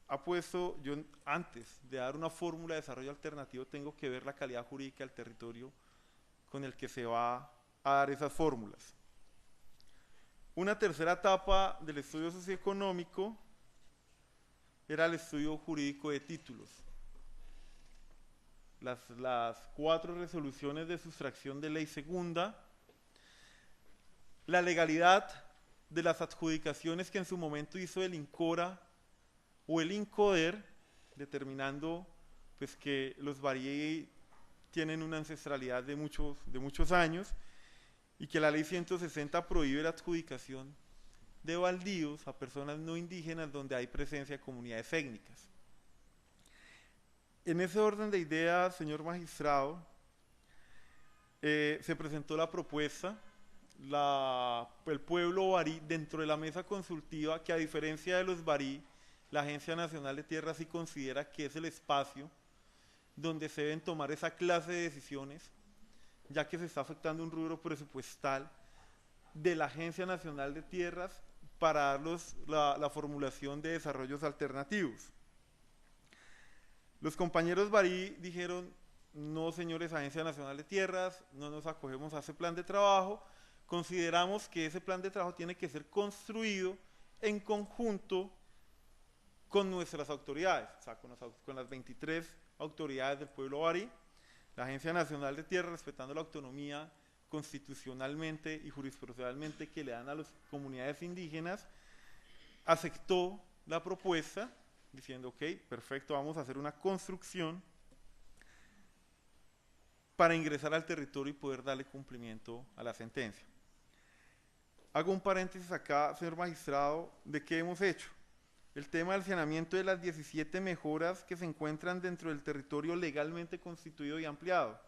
ha puesto, yo antes de dar una fórmula de desarrollo alternativo tengo que ver la calidad jurídica del territorio con el que se va a dar esas fórmulas. Una tercera etapa del estudio socioeconómico era el estudio jurídico de títulos. Las 4 resoluciones de sustracción de ley segunda, la legalidad de las adjudicaciones que en su momento hizo el INCORA o el INCODER, determinando pues que los barí tienen una ancestralidad de muchos años y que la ley 160 prohíbe la adjudicación de baldíos a personas no indígenas donde hay presencia de comunidades étnicas. En ese orden de ideas, señor magistrado, se presentó la propuesta, el pueblo barí, dentro de la mesa consultiva, que a diferencia de los barí, la Agencia Nacional de Tierras sí considera que es el espacio donde se deben tomar esa clase de decisiones, ya que se está afectando un rubro presupuestal de la Agencia Nacional de Tierras para darles la formulación de desarrollos alternativos. Los compañeros barí dijeron: no, señores, Agencia Nacional de Tierras, no nos acogemos a ese plan de trabajo, consideramos que ese plan de trabajo tiene que ser construido en conjunto con nuestras autoridades, o sea, con las 23 autoridades del pueblo barí. La Agencia Nacional de Tierras, respetando la autonomía constitucionalmente y jurisprudencialmente que le dan a las comunidades indígenas, aceptó la propuesta diciendo: ok, perfecto, vamos a hacer una construcción para ingresar al territorio y poder darle cumplimiento a la sentencia. Hago un paréntesis acá, señor magistrado, de qué hemos hecho. El tema del saneamiento de las 17 mejoras que se encuentran dentro del territorio legalmente constituido y ampliado.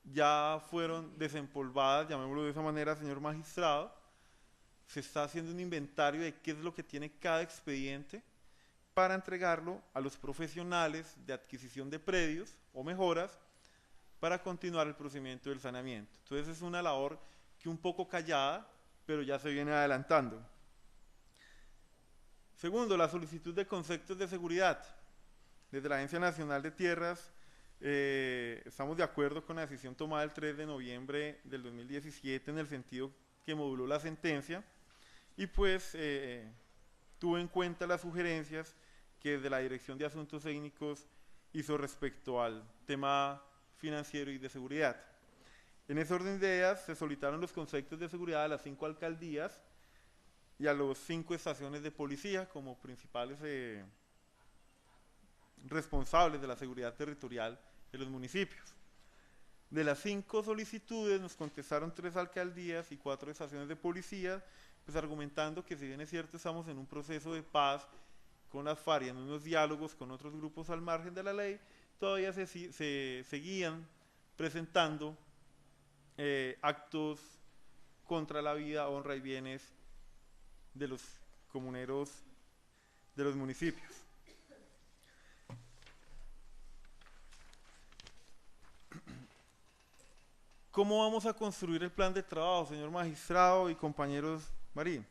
Ya fueron desempolvadas, llamémoslo de esa manera, señor magistrado. Se está haciendo un inventario de qué es lo que tiene cada expediente para entregarlo a los profesionales de adquisición de predios o mejoras para continuar el procedimiento del saneamiento. Entonces es una labor que un poco callada, pero ya se viene adelantando. Segundo, la solicitud de conceptos de seguridad. Desde la Agencia Nacional de Tierras estamos de acuerdo con la decisión tomada el 3 de noviembre del 2017 en el sentido que moduló la sentencia y pues tuvo en cuenta las sugerencias que desde la Dirección de Asuntos Técnicos hizo respecto al tema financiero y de seguridad. En ese orden de ideas se solicitaron los conceptos de seguridad a las 5 alcaldías y a las 5 estaciones de policía como principales responsables de la seguridad territorial de los municipios. De las 5 solicitudes nos contestaron 3 alcaldías y 4 estaciones de policía, pues argumentando que si bien es cierto estamos en un proceso de paz con las FARC y en unos diálogos con otros grupos al margen de la ley, todavía se seguían presentando actos contra la vida, honra y bienes de los comuneros de los municipios. ¿Cómo vamos a construir el plan de trabajo, señor magistrado y compañeros barí?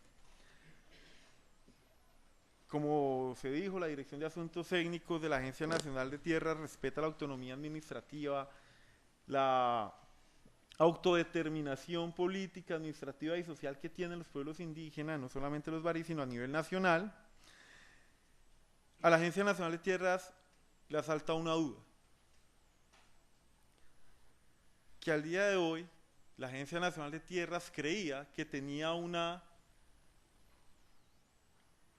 Como se dijo, la Dirección de Asuntos Técnicos de la Agencia Nacional de Tierras respeta la autonomía administrativa, la autodeterminación política, administrativa y social que tienen los pueblos indígenas, no solamente los barí, sino a nivel nacional. A la Agencia Nacional de Tierras le asalta una duda, que al día de hoy la Agencia Nacional de Tierras creía que tenía una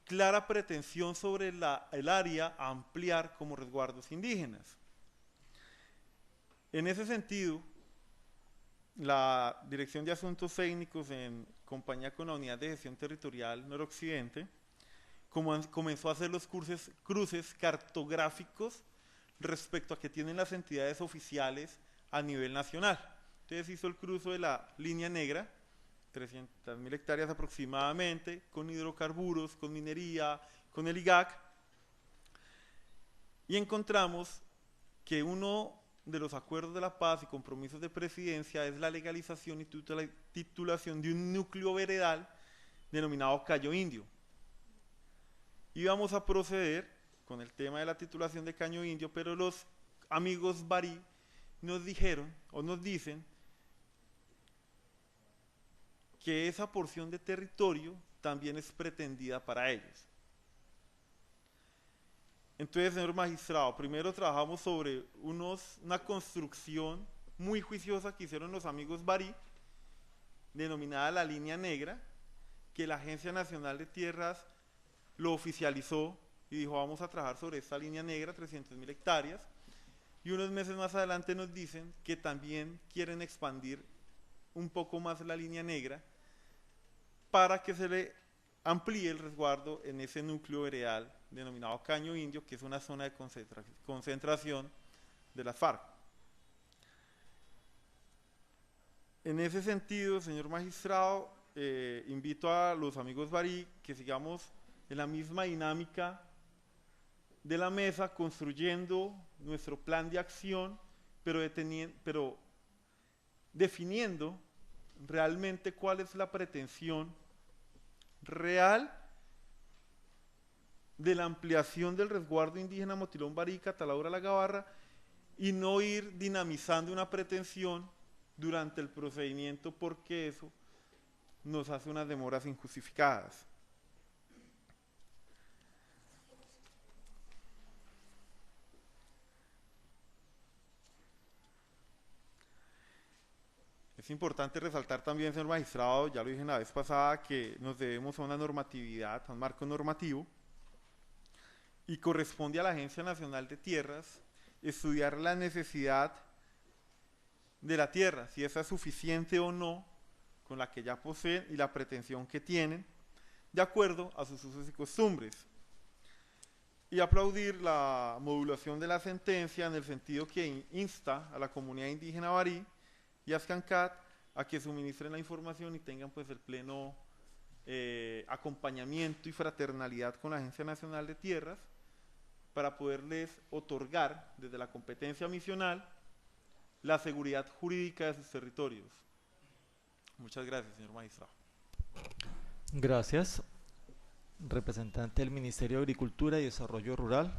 clara pretensión sobre el área a ampliar como resguardos indígenas. En ese sentido, la Dirección de Asuntos Técnicos, en compañía con la Unidad de Gestión Territorial Noroccidente, comenzó a hacer los cruces cartográficos respecto a que tienen las entidades oficiales a nivel nacional. Entonces hizo el cruce de la línea negra, 300.000 hectáreas aproximadamente, con hidrocarburos, con minería, con el IGAC, y encontramos que uno de los acuerdos de la paz y compromisos de presidencia es la legalización y titulación de un núcleo veredal denominado Caño Indio. Y vamos a proceder con el tema de la titulación de Caño Indio, pero los amigos barí nos dijeron o nos dicen que esa porción de territorio también es pretendida para ellos. Entonces, señor magistrado, primero trabajamos sobre una construcción muy juiciosa que hicieron los amigos barí, denominada la línea negra, que la Agencia Nacional de Tierras lo oficializó y dijo vamos a trabajar sobre esta línea negra, 300.000 hectáreas, y unos meses más adelante nos dicen que también quieren expandir un poco más la línea negra para que se le amplíe el resguardo en ese núcleo veredal denominado Caño Indio, que es una zona de concentración de las FARC. En ese sentido, señor magistrado, invito a los amigos barí que sigamos en la misma dinámica de la mesa, construyendo nuestro plan de acción, pero definiendo realmente cuál es la pretensión real de la ampliación del resguardo indígena Motilón Barí y Catalaura La Gabarra, y no ir dinamizando una pretensión durante el procedimiento, porque eso nos hace unas demoras injustificadas. Es importante resaltar también, señor magistrado, ya lo dije la vez pasada, que nos debemos a una normatividad, a un marco normativo, y corresponde a la Agencia Nacional de Tierras estudiar la necesidad de la tierra, si esa es suficiente o no con la que ya poseen y la pretensión que tienen, de acuerdo a sus usos y costumbres. Y aplaudir la modulación de la sentencia en el sentido que insta a la comunidad indígena barí y Ascancat a que suministren la información y tengan pues el pleno acompañamiento y fraternalidad con la Agencia Nacional de Tierras para poderles otorgar desde la competencia misional la seguridad jurídica de sus territorios. Muchas gracias, señor magistrado. Gracias. Representante del Ministerio de Agricultura y Desarrollo Rural.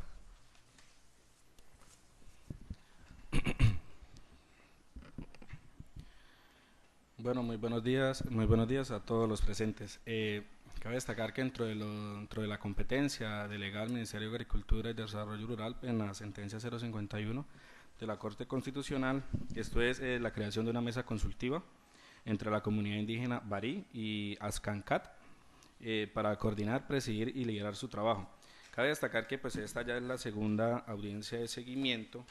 Bueno, muy buenos días a todos los presentes. Cabe destacar que dentro de la competencia delegada al Ministerio de Agricultura y Desarrollo Rural en la sentencia 051 de la Corte Constitucional, esto es la creación de una mesa consultiva entre la comunidad indígena barí y Ascancat para coordinar, presidir y liderar su trabajo. Cabe destacar que pues esta ya es la segunda audiencia de seguimiento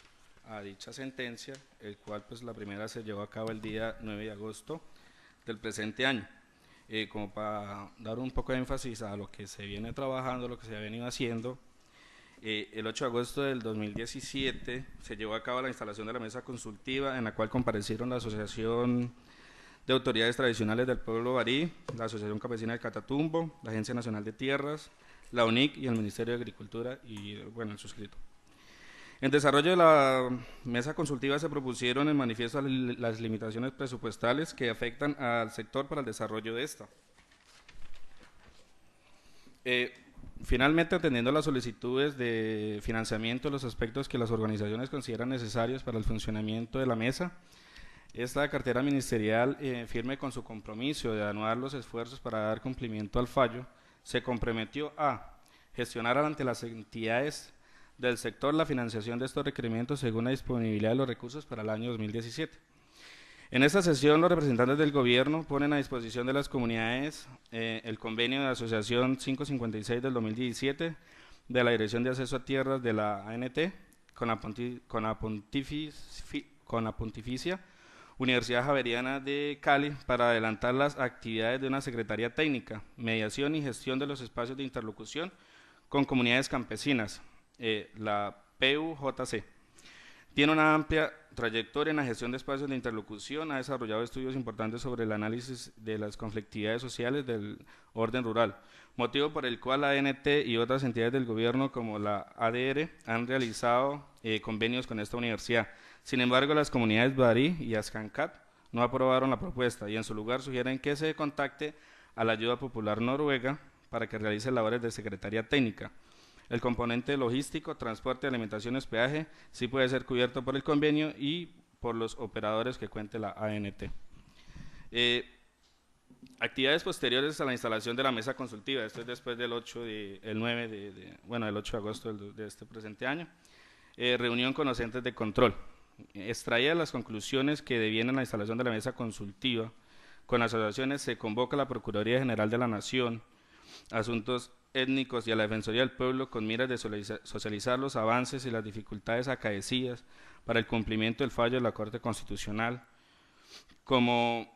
a dicha sentencia, el cual pues la primera se llevó a cabo el día 9 de agosto del presente año. Como para dar un poco de énfasis a lo que se viene trabajando, lo que se ha venido haciendo, el 8 de agosto del 2017 se llevó a cabo la instalación de la mesa consultiva en la cual comparecieron la Asociación de Autoridades Tradicionales del Pueblo Barí, la Asociación Campesina del Catatumbo, la Agencia Nacional de Tierras, la UNIC y el Ministerio de Agricultura y bueno, el suscrito. En desarrollo de la mesa consultiva se propusieron en manifiesto las limitaciones presupuestales que afectan al sector para el desarrollo de esta. Finalmente, atendiendo las solicitudes de financiamiento de los aspectos que las organizaciones consideran necesarios para el funcionamiento de la mesa, esta cartera ministerial, firme con su compromiso de anuar los esfuerzos para dar cumplimiento al fallo, se comprometió a gestionar ante las entidades del sector la financiación de estos requerimientos según la disponibilidad de los recursos para el año 2017. En esta sesión, los representantes del gobierno ponen a disposición de las comunidades el convenio de asociación 556 del 2017 de la Dirección de Acceso a Tierras de la ANT con la Pontificia Universidad Javeriana de Cali para adelantar las actividades de una Secretaría Técnica, Mediación y Gestión de los Espacios de Interlocución con Comunidades Campesinas, la PUJC. Tiene una amplia trayectoria en la gestión de espacios de interlocución, ha desarrollado estudios importantes sobre el análisis de las conflictividades sociales del orden rural, motivo por el cual la ANT y otras entidades del gobierno como la ADR han realizado convenios con esta universidad. Sin embargo, las comunidades barí y Ascancat no aprobaron la propuesta y en su lugar sugieren que se contacte a la Ayuda Popular Noruega para que realice labores de secretaría técnica. El componente logístico, transporte, alimentación y hospedaje sí puede ser cubierto por el convenio y por los operadores que cuente la ANT. Actividades posteriores a la instalación de la mesa consultiva, esto es después del 8 de agosto de este presente año. Reunión con los entes de control. Extraídas las conclusiones que devienen la instalación de la mesa consultiva, con las asociaciones se convoca a la Procuraduría General de la Nación, Asuntos étnicos y a la Defensoría del Pueblo con miras de socializar los avances y las dificultades acaecidas para el cumplimiento del fallo de la Corte Constitucional. Como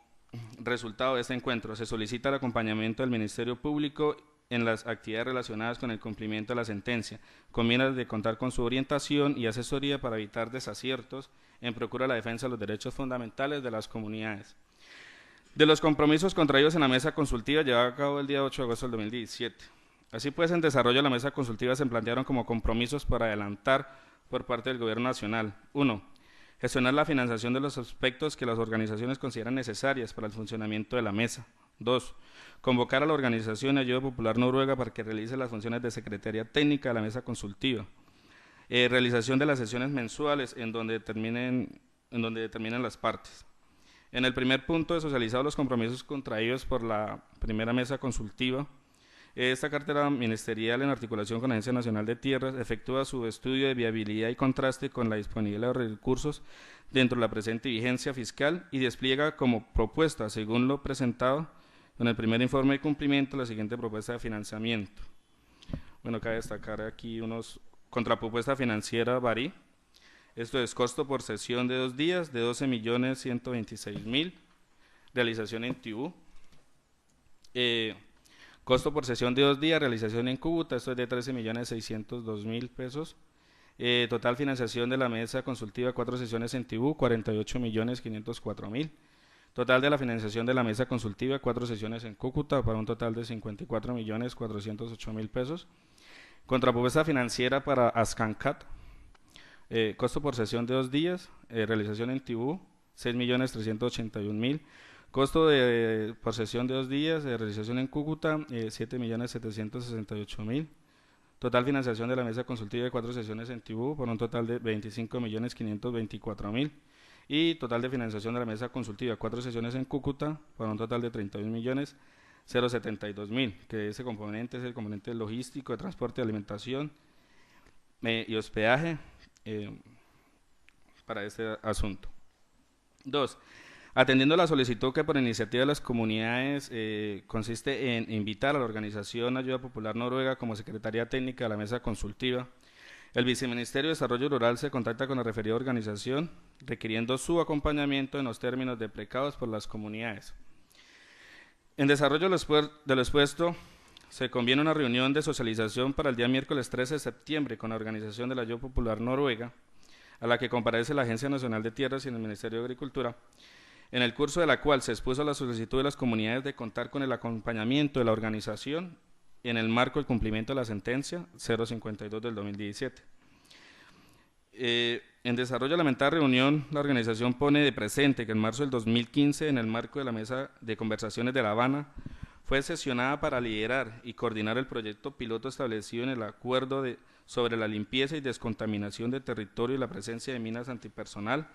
resultado de este encuentro, se solicita el acompañamiento del Ministerio Público en las actividades relacionadas con el cumplimiento de la sentencia, con miras de contar con su orientación y asesoría para evitar desaciertos en procura de la defensa de los derechos fundamentales de las comunidades. De los compromisos contraídos en la mesa consultiva llevada a cabo el día 8 de agosto del 2017. Así pues, en desarrollo de la mesa consultiva se plantearon como compromisos para adelantar por parte del Gobierno Nacional. 1. Gestionar la financiación de los aspectos que las organizaciones consideran necesarias para el funcionamiento de la mesa. 2. Convocar a la Organización de Ayuda Popular Noruega para que realice las funciones de Secretaría Técnica de la mesa consultiva. Realización de las sesiones mensuales en donde determinen las partes. En el primer punto, he socializado los compromisos contraídos por la primera mesa consultiva. Esta cartera ministerial, en articulación con la Agencia Nacional de Tierras, efectúa su estudio de viabilidad y contraste con la disponibilidad de recursos dentro de la presente vigencia fiscal y despliega como propuesta, según lo presentado en el primer informe de cumplimiento, la siguiente propuesta de financiamiento. Bueno, cabe destacar aquí unos contrapropuesta financiera Barí. Esto es costo por sesión de 2 días de 12.126.000, realización en Tibú. Costo por sesión de 2 días, realización en Cúcuta, esto es de 13.602.000 pesos. Total financiación de la mesa consultiva, 4 sesiones en Tibú, 48.504.000. Total de la financiación de la mesa consultiva, 4 sesiones en Cúcuta, para un total de 54.408.000 pesos. Contrapropuesta financiera para Ascancat, costo por sesión de 2 días, realización en Tibú, 6.381.000. Costo por sesión de 2 días, realización en Cúcuta, 7.768.000. Total financiación de la mesa consultiva de 4 sesiones en Tibú, por un total de 25.524.000. Y total de financiación de la mesa consultiva, 4 sesiones en Cúcuta, por un total de 31.072.000, que ese componente es el componente logístico, de transporte, alimentación y hospedaje para este asunto. 2. Atendiendo la solicitud que por iniciativa de las comunidades consiste en invitar a la Organización Ayuda Popular Noruega como Secretaría Técnica de la Mesa Consultiva, el Viceministerio de Desarrollo Rural se contacta con la referida organización requiriendo su acompañamiento en los términos deprecados por las comunidades. En desarrollo de lo expuesto, se conviene una reunión de socialización para el día miércoles 13 de septiembre con la Organización de la Ayuda Popular Noruega, a la que comparece la Agencia Nacional de Tierras y el Ministerio de Agricultura, en el curso de la cual se expuso la solicitud de las comunidades de contar con el acompañamiento de la organización en el marco del cumplimiento de la sentencia 052 del 2017. En desarrollo de la mentada reunión, la organización pone de presente que en marzo del 2015, en el marco de la Mesa de Conversaciones de La Habana, fue sesionada para liderar y coordinar el proyecto piloto establecido en el Acuerdo sobre la limpieza y descontaminación de territorio y la presencia de minas antipersonal,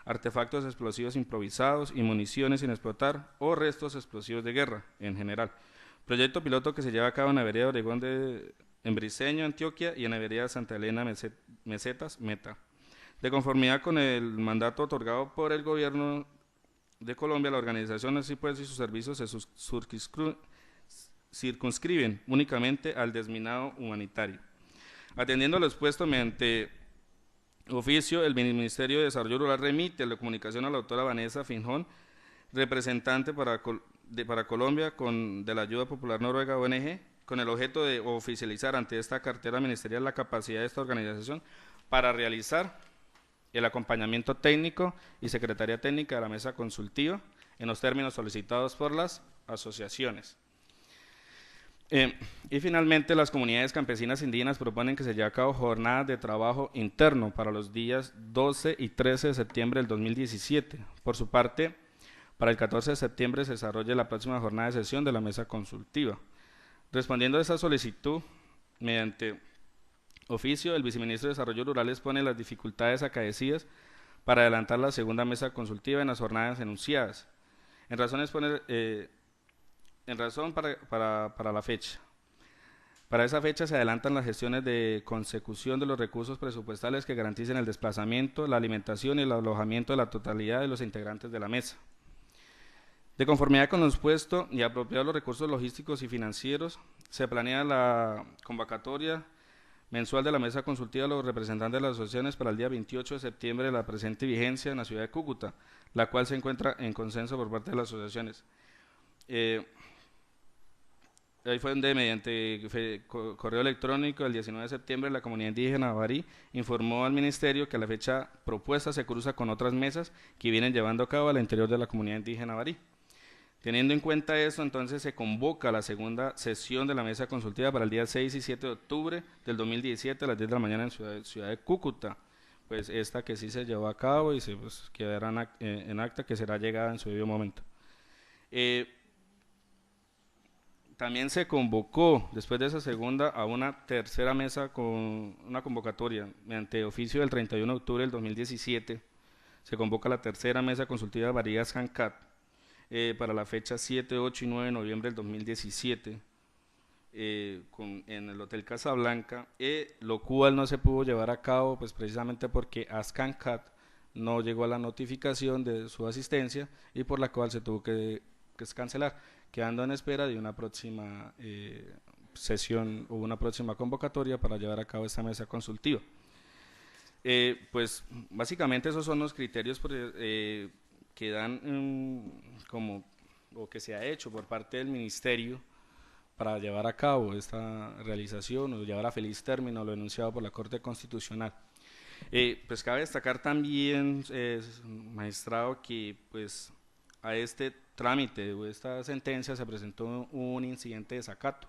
artefactos explosivos improvisados y municiones sin explotar o restos explosivos de guerra en general. Proyecto piloto que se lleva a cabo en la vereda Obregón en Briceño, Antioquia, y en la vereda Santa Elena, Mesetas, Meta. De conformidad con el mandato otorgado por el Gobierno de Colombia, la organización así pues y sus servicios se circunscriben únicamente al desminado humanitario. Atendiendo a lo expuesto mediante oficio, el Ministerio de Desarrollo Rural remite la comunicación a la doctora Vanessa Finjón, representante para Colombia de la Ayuda Popular Noruega ONG, con el objeto de oficializar ante esta cartera ministerial la capacidad de esta organización para realizar el acompañamiento técnico y secretaría técnica de la mesa consultiva en los términos solicitados por las asociaciones. Y finalmente, las comunidades campesinas indígenas proponen que se lleve a cabo jornadas de trabajo interno para los días 12 y 13 de septiembre del 2017. Por su parte, para el 14 de septiembre se desarrolla la próxima jornada de sesión de la mesa consultiva. Respondiendo a esa solicitud, mediante oficio, el Viceministro de Desarrollo Rural expone las dificultades acaecidas para adelantar la segunda mesa consultiva en las jornadas enunciadas. En razón para la fecha. Para esa fecha se adelantan las gestiones de consecución de los recursos presupuestales que garanticen el desplazamiento, la alimentación y el alojamiento de la totalidad de los integrantes de la mesa. De conformidad con lo expuesto y apropiados los recursos logísticos y financieros, se planea la convocatoria mensual de la mesa consultiva de los representantes de las asociaciones para el día 28 de septiembre de la presente vigencia en la ciudad de Cúcuta, la cual se encuentra en consenso por parte de las asociaciones. Ahí fue donde mediante correo electrónico el 19 de septiembre la comunidad indígena Barí informó al ministerio que la fecha propuesta se cruza con otras mesas que vienen llevando a cabo al interior de la comunidad indígena Barí. Teniendo en cuenta esto, entonces se convoca la segunda sesión de la mesa consultiva para el día 6 y 7 de octubre del 2017 a las 10 de la mañana en ciudad de Cúcuta. Pues esta que sí se llevó a cabo y se quedará en acta que será llegada en su debido momento. También se convocó, después de esa segunda, a una tercera mesa con una convocatoria mediante oficio del 31 de octubre del 2017. Se convoca la tercera mesa consultiva Barías Cancat para la fecha 7, 8 y 9 de noviembre del 2017 en el Hotel Casablanca, lo cual no se pudo llevar a cabo pues precisamente porque Ascancat no llegó a la notificación de su asistencia y por la cual se tuvo que cancelar, quedando en espera de una próxima sesión o una próxima convocatoria para llevar a cabo esta mesa consultiva. Pues básicamente esos son los criterios que dan o que se ha hecho por parte del ministerio para llevar a cabo esta realización o llevar a feliz término lo enunciado por la Corte Constitucional. Pues cabe destacar también, magistrado, que pues a este trámite o esta sentencia se presentó un incidente de desacato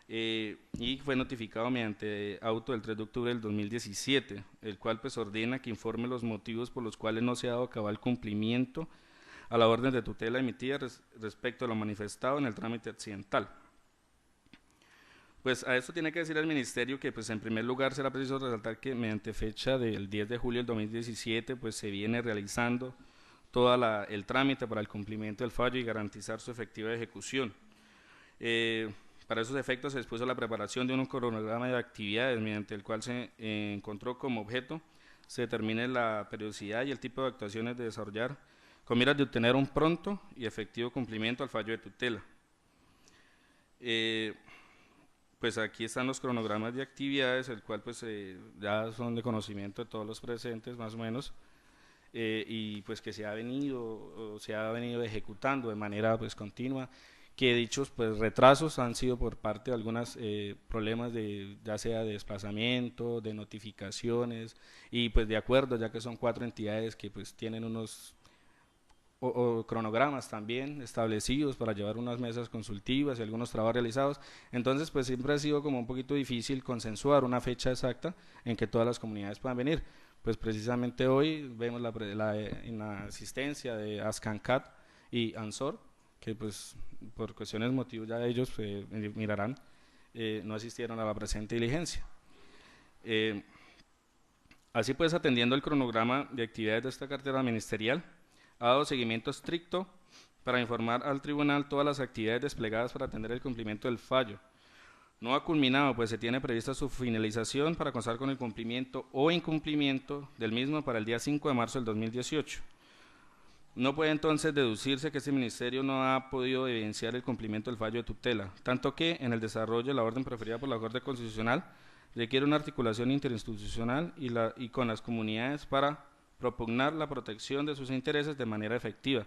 y fue notificado mediante auto del 3 de octubre del 2017, el cual pues ordena que informe los motivos por los cuales no se ha dado cabal cumplimiento a la orden de tutela emitida respecto a lo manifestado en el trámite accidental. Pues a esto tiene que decir el ministerio que pues en primer lugar será preciso resaltar que mediante fecha del 10 de julio del 2017 pues se viene realizando todo el trámite para el cumplimiento del fallo y garantizar su efectiva ejecución. Para esos efectos se dispuso la preparación de un cronograma de actividades mediante el cual se encontró como objeto se determine la periodicidad y el tipo de actuaciones de desarrollar con miras de obtener un pronto y efectivo cumplimiento al fallo de tutela. Pues aquí están los cronogramas de actividades, el cual pues ya son de conocimiento de todos los presentes más o menos, y pues que se ha venido ejecutando de manera pues continua, que dichos pues retrasos han sido por parte de algunos problemas ya sea de desplazamiento, de notificaciones y pues de acuerdo, ya que son 4 entidades que pues tienen unos cronogramas también establecidos para llevar unas mesas consultivas y algunos trabajos realizados. Entonces pues siempre ha sido como un poquito difícil consensuar una fecha exacta en que todas las comunidades puedan venir. Pues precisamente hoy vemos la asistencia de Ascancat y Ansor, que pues por cuestiones motivos ya ellos mirarán, no asistieron a la presente diligencia. Así pues, atendiendo el cronograma de actividades de esta cartera ministerial, ha dado seguimiento estricto para informar al tribunal todas las actividades desplegadas para atender el cumplimiento del fallo. No ha culminado, pues se tiene prevista su finalización para constar con el cumplimiento o incumplimiento del mismo para el día 5 de marzo del 2018. No puede entonces deducirse que este ministerio no ha podido evidenciar el cumplimiento del fallo de tutela, tanto que en el desarrollo de la orden preferida por la Corte Constitucional requiere una articulación interinstitucional y con las comunidades para propugnar la protección de sus intereses de manera efectiva,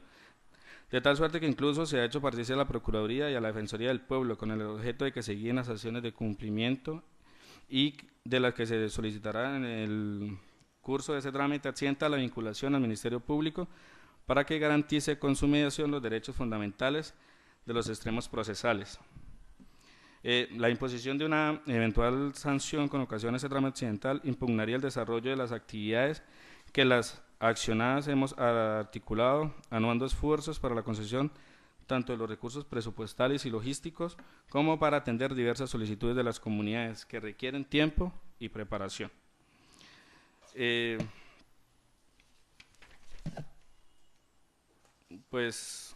de tal suerte que incluso se ha hecho partícipe a la Procuraduría y a la Defensoría del Pueblo con el objeto de que se guíen las acciones de cumplimiento y de las que se solicitará en el curso de ese trámite accidental la vinculación al Ministerio Público para que garantice con su mediación los derechos fundamentales de los extremos procesales. La imposición de una eventual sanción con ocasión de ese trámite accidental impugnaría el desarrollo de las actividades que las accionadas hemos articulado, anuando esfuerzos para la concesión tanto de los recursos presupuestales y logísticos como para atender diversas solicitudes de las comunidades que requieren tiempo y preparación. Pues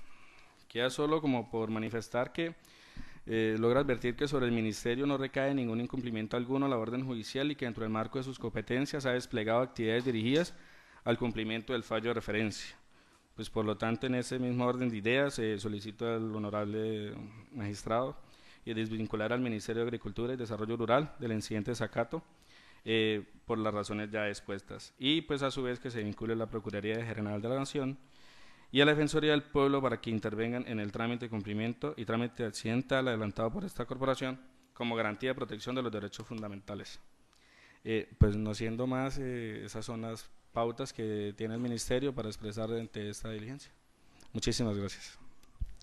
queda solo como por manifestar que logra advertir que sobre el ministerio no recae ningún incumplimiento alguno a la orden judicial y que dentro del marco de sus competencias ha desplegado actividades dirigidas al cumplimiento del fallo de referencia. Pues por lo tanto, en ese mismo orden de ideas, solicito al honorable magistrado desvincular al Ministerio de Agricultura y Desarrollo Rural del incidente de Zacato, por las razones ya expuestas, y pues a su vez que se vincule a la Procuraduría General de la Nación y a la Defensoría del Pueblo para que intervengan en el trámite de cumplimiento y trámite accidental adelantado por esta corporación como garantía de protección de los derechos fundamentales. Pues no siendo más, esas son las pautas que tiene el Ministerio para expresar ante esta diligencia. Muchísimas gracias.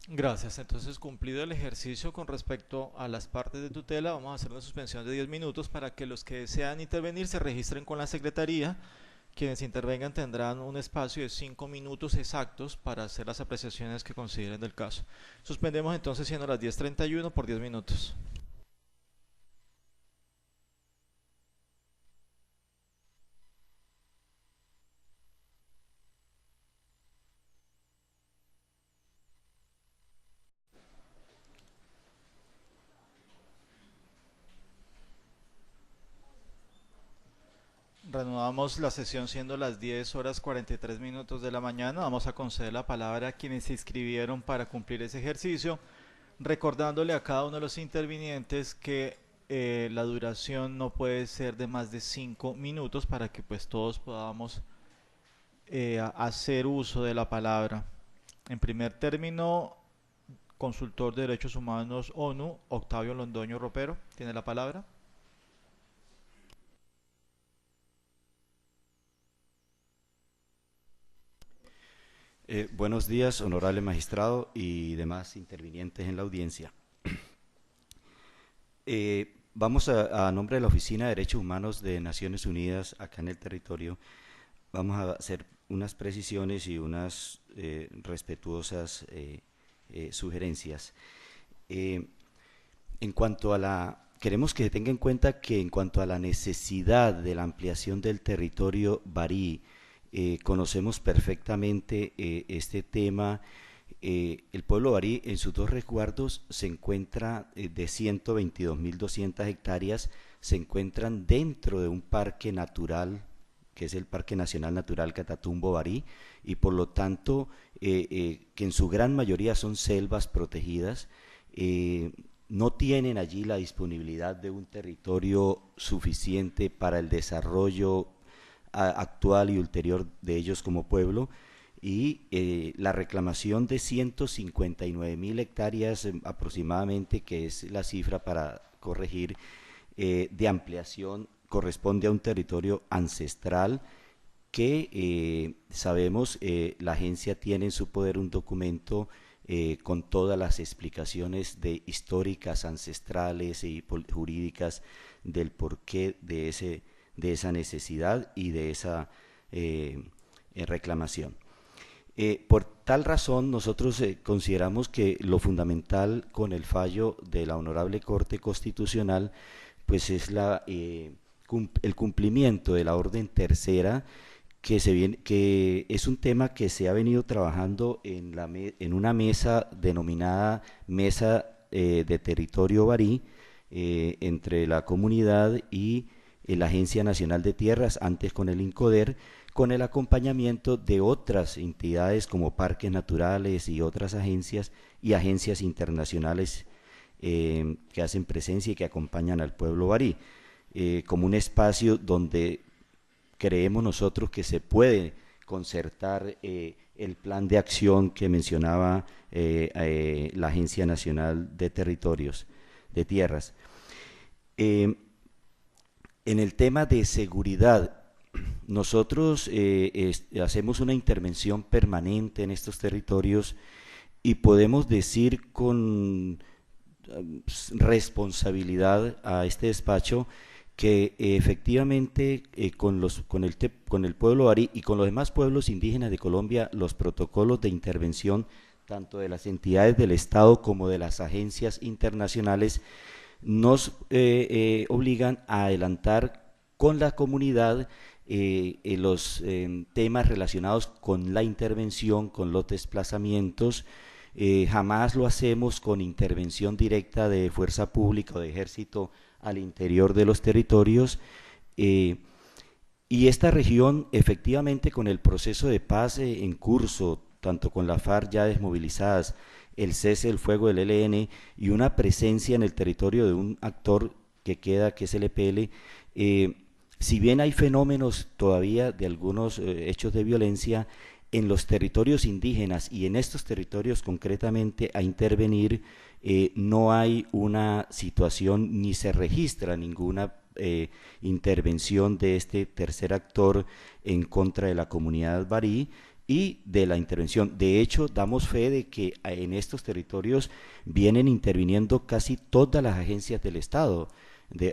Gracias. Entonces, cumplido el ejercicio con respecto a las partes de tutela, vamos a hacer una suspensión de 10 minutos para que los que desean intervenir se registren con la Secretaría. Quienes intervengan tendrán un espacio de 5 minutos exactos para hacer las apreciaciones que consideren del caso. Suspendemos entonces siendo las 10:31 por 10 minutos. Reanudamos la sesión siendo las 10:43 de la mañana. Vamos a conceder la palabra a quienes se inscribieron para cumplir ese ejercicio, recordándole a cada uno de los intervinientes que la duración no puede ser de más de 5 minutos para que pues todos podamos hacer uso de la palabra. En primer término, consultor de Derechos Humanos ONU, Octavio Londoño Ropero, tiene la palabra. Buenos días, honorable magistrado y demás intervinientes en la audiencia. Vamos a nombre de la Oficina de Derechos Humanos de Naciones Unidas, acá en el territorio, vamos a hacer unas precisiones y unas respetuosas sugerencias. En cuanto a queremos que se tenga en cuenta que en cuanto a la necesidad de la ampliación del territorio Barí, conocemos perfectamente este tema. El pueblo Barí en sus dos resguardos se encuentra de 122.200 hectáreas, se encuentran dentro de un parque natural, que es el Parque Nacional Natural Catatumbo Barí, y por lo tanto que en su gran mayoría son selvas protegidas. No tienen allí la disponibilidad de un territorio suficiente para el desarrollo actual y ulterior de ellos como pueblo, y la reclamación de 159.000 hectáreas aproximadamente, que es la cifra para corregir, de ampliación, corresponde a un territorio ancestral que sabemos la agencia tiene en su poder un documento con todas las explicaciones históricas, ancestrales y jurídicas del porqué de esa necesidad y de esa reclamación. Por tal razón, nosotros consideramos que lo fundamental con el fallo de la Honorable Corte Constitucional pues es el cumplimiento de la orden tercera, que es un tema que se ha venido trabajando en una mesa denominada Mesa de Territorio Barí, entre la comunidad y la Agencia Nacional de Tierras, antes con el INCODER, con el acompañamiento de otras entidades como parques naturales y otras agencias y agencias internacionales que hacen presencia y que acompañan al pueblo barí, como un espacio donde creemos nosotros que se puede concertar el plan de acción que mencionaba la Agencia Nacional de Territorios, de Tierras. En el tema de seguridad, nosotros hacemos una intervención permanente en estos territorios y podemos decir con responsabilidad a este despacho que efectivamente con el pueblo barí y con los demás pueblos indígenas de Colombia, los protocolos de intervención tanto de las entidades del Estado como de las agencias internacionales nos obligan a adelantar con la comunidad los temas relacionados con la intervención, con los desplazamientos. Jamás lo hacemos con intervención directa de fuerza pública o de ejército al interior de los territorios, y esta región efectivamente con el proceso de paz en curso, tanto con la FARC ya desmovilizadas, el cese del fuego del ELN y una presencia en el territorio de un actor que queda, que es el EPL, si bien hay fenómenos todavía de algunos hechos de violencia en los territorios indígenas y en estos territorios concretamente a intervenir, no hay una situación ni se registra ninguna intervención de este tercer actor en contra de la comunidad barí y de la intervención. De hecho, damos fe de que en estos territorios vienen interviniendo casi todas las agencias del Estado.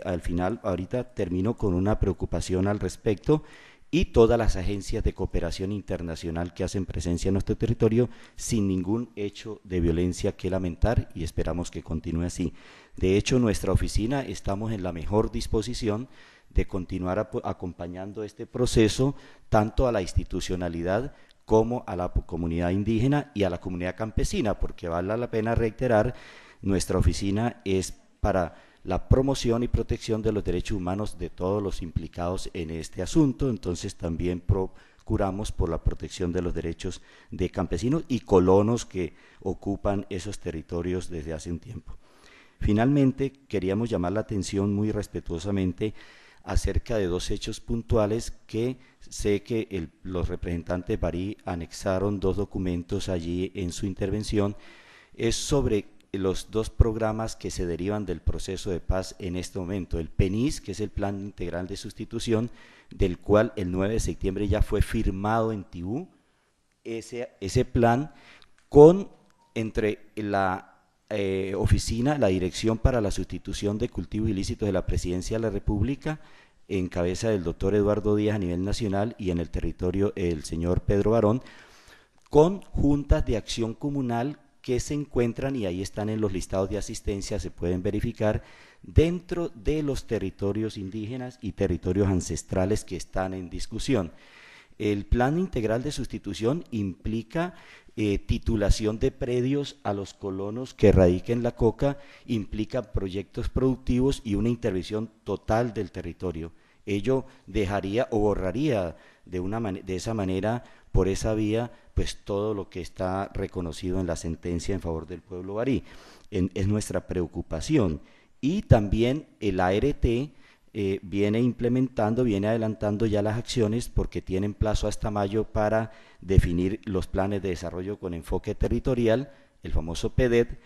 Al final, ahorita termino con una preocupación al respecto, y todas las agencias de cooperación internacional que hacen presencia en nuestro territorio sin ningún hecho de violencia que lamentar, y esperamos que continúe así. De hecho, nuestra oficina estamos en la mejor disposición de continuar acompañando este proceso tanto a la institucionalidad como a la comunidad indígena y a la comunidad campesina, porque vale la pena reiterar, nuestra oficina es para la promoción y protección de los derechos humanos de todos los implicados en este asunto. Entonces también procuramos por la protección de los derechos de campesinos y colonos que ocupan esos territorios desde hace un tiempo. Finalmente, queríamos llamar la atención muy respetuosamente acerca de dos hechos puntuales que sé que los representantes barí anexaron dos documentos allí en su intervención. Es sobre los dos programas que se derivan del proceso de paz en este momento, el PENIS, que es el Plan Integral de Sustitución, del cual el 9 de septiembre ya fue firmado en Tibú, ese plan entre la oficina, la Dirección para la Sustitución de Cultivos Ilícitos de la Presidencia de la República, en cabeza del doctor Eduardo Díaz a nivel nacional, y en el territorio el señor Pedro Barón, con juntas de acción comunal que se encuentran, y ahí están en los listados de asistencia, se pueden verificar, dentro de los territorios indígenas y territorios ancestrales que están en discusión. El plan integral de sustitución implica titulación de predios a los colonos que radiquen la coca, implica proyectos productivos y una intervención total del territorio. Ello dejaría o borraría de esa manera, por esa vía, pues todo lo que está reconocido en la sentencia en favor del pueblo barí. Es nuestra preocupación. Y también el ART viene implementando, viene adelantando ya las acciones, porque tienen plazo hasta mayo para definir los planes de desarrollo con enfoque territorial, el famoso PEDET,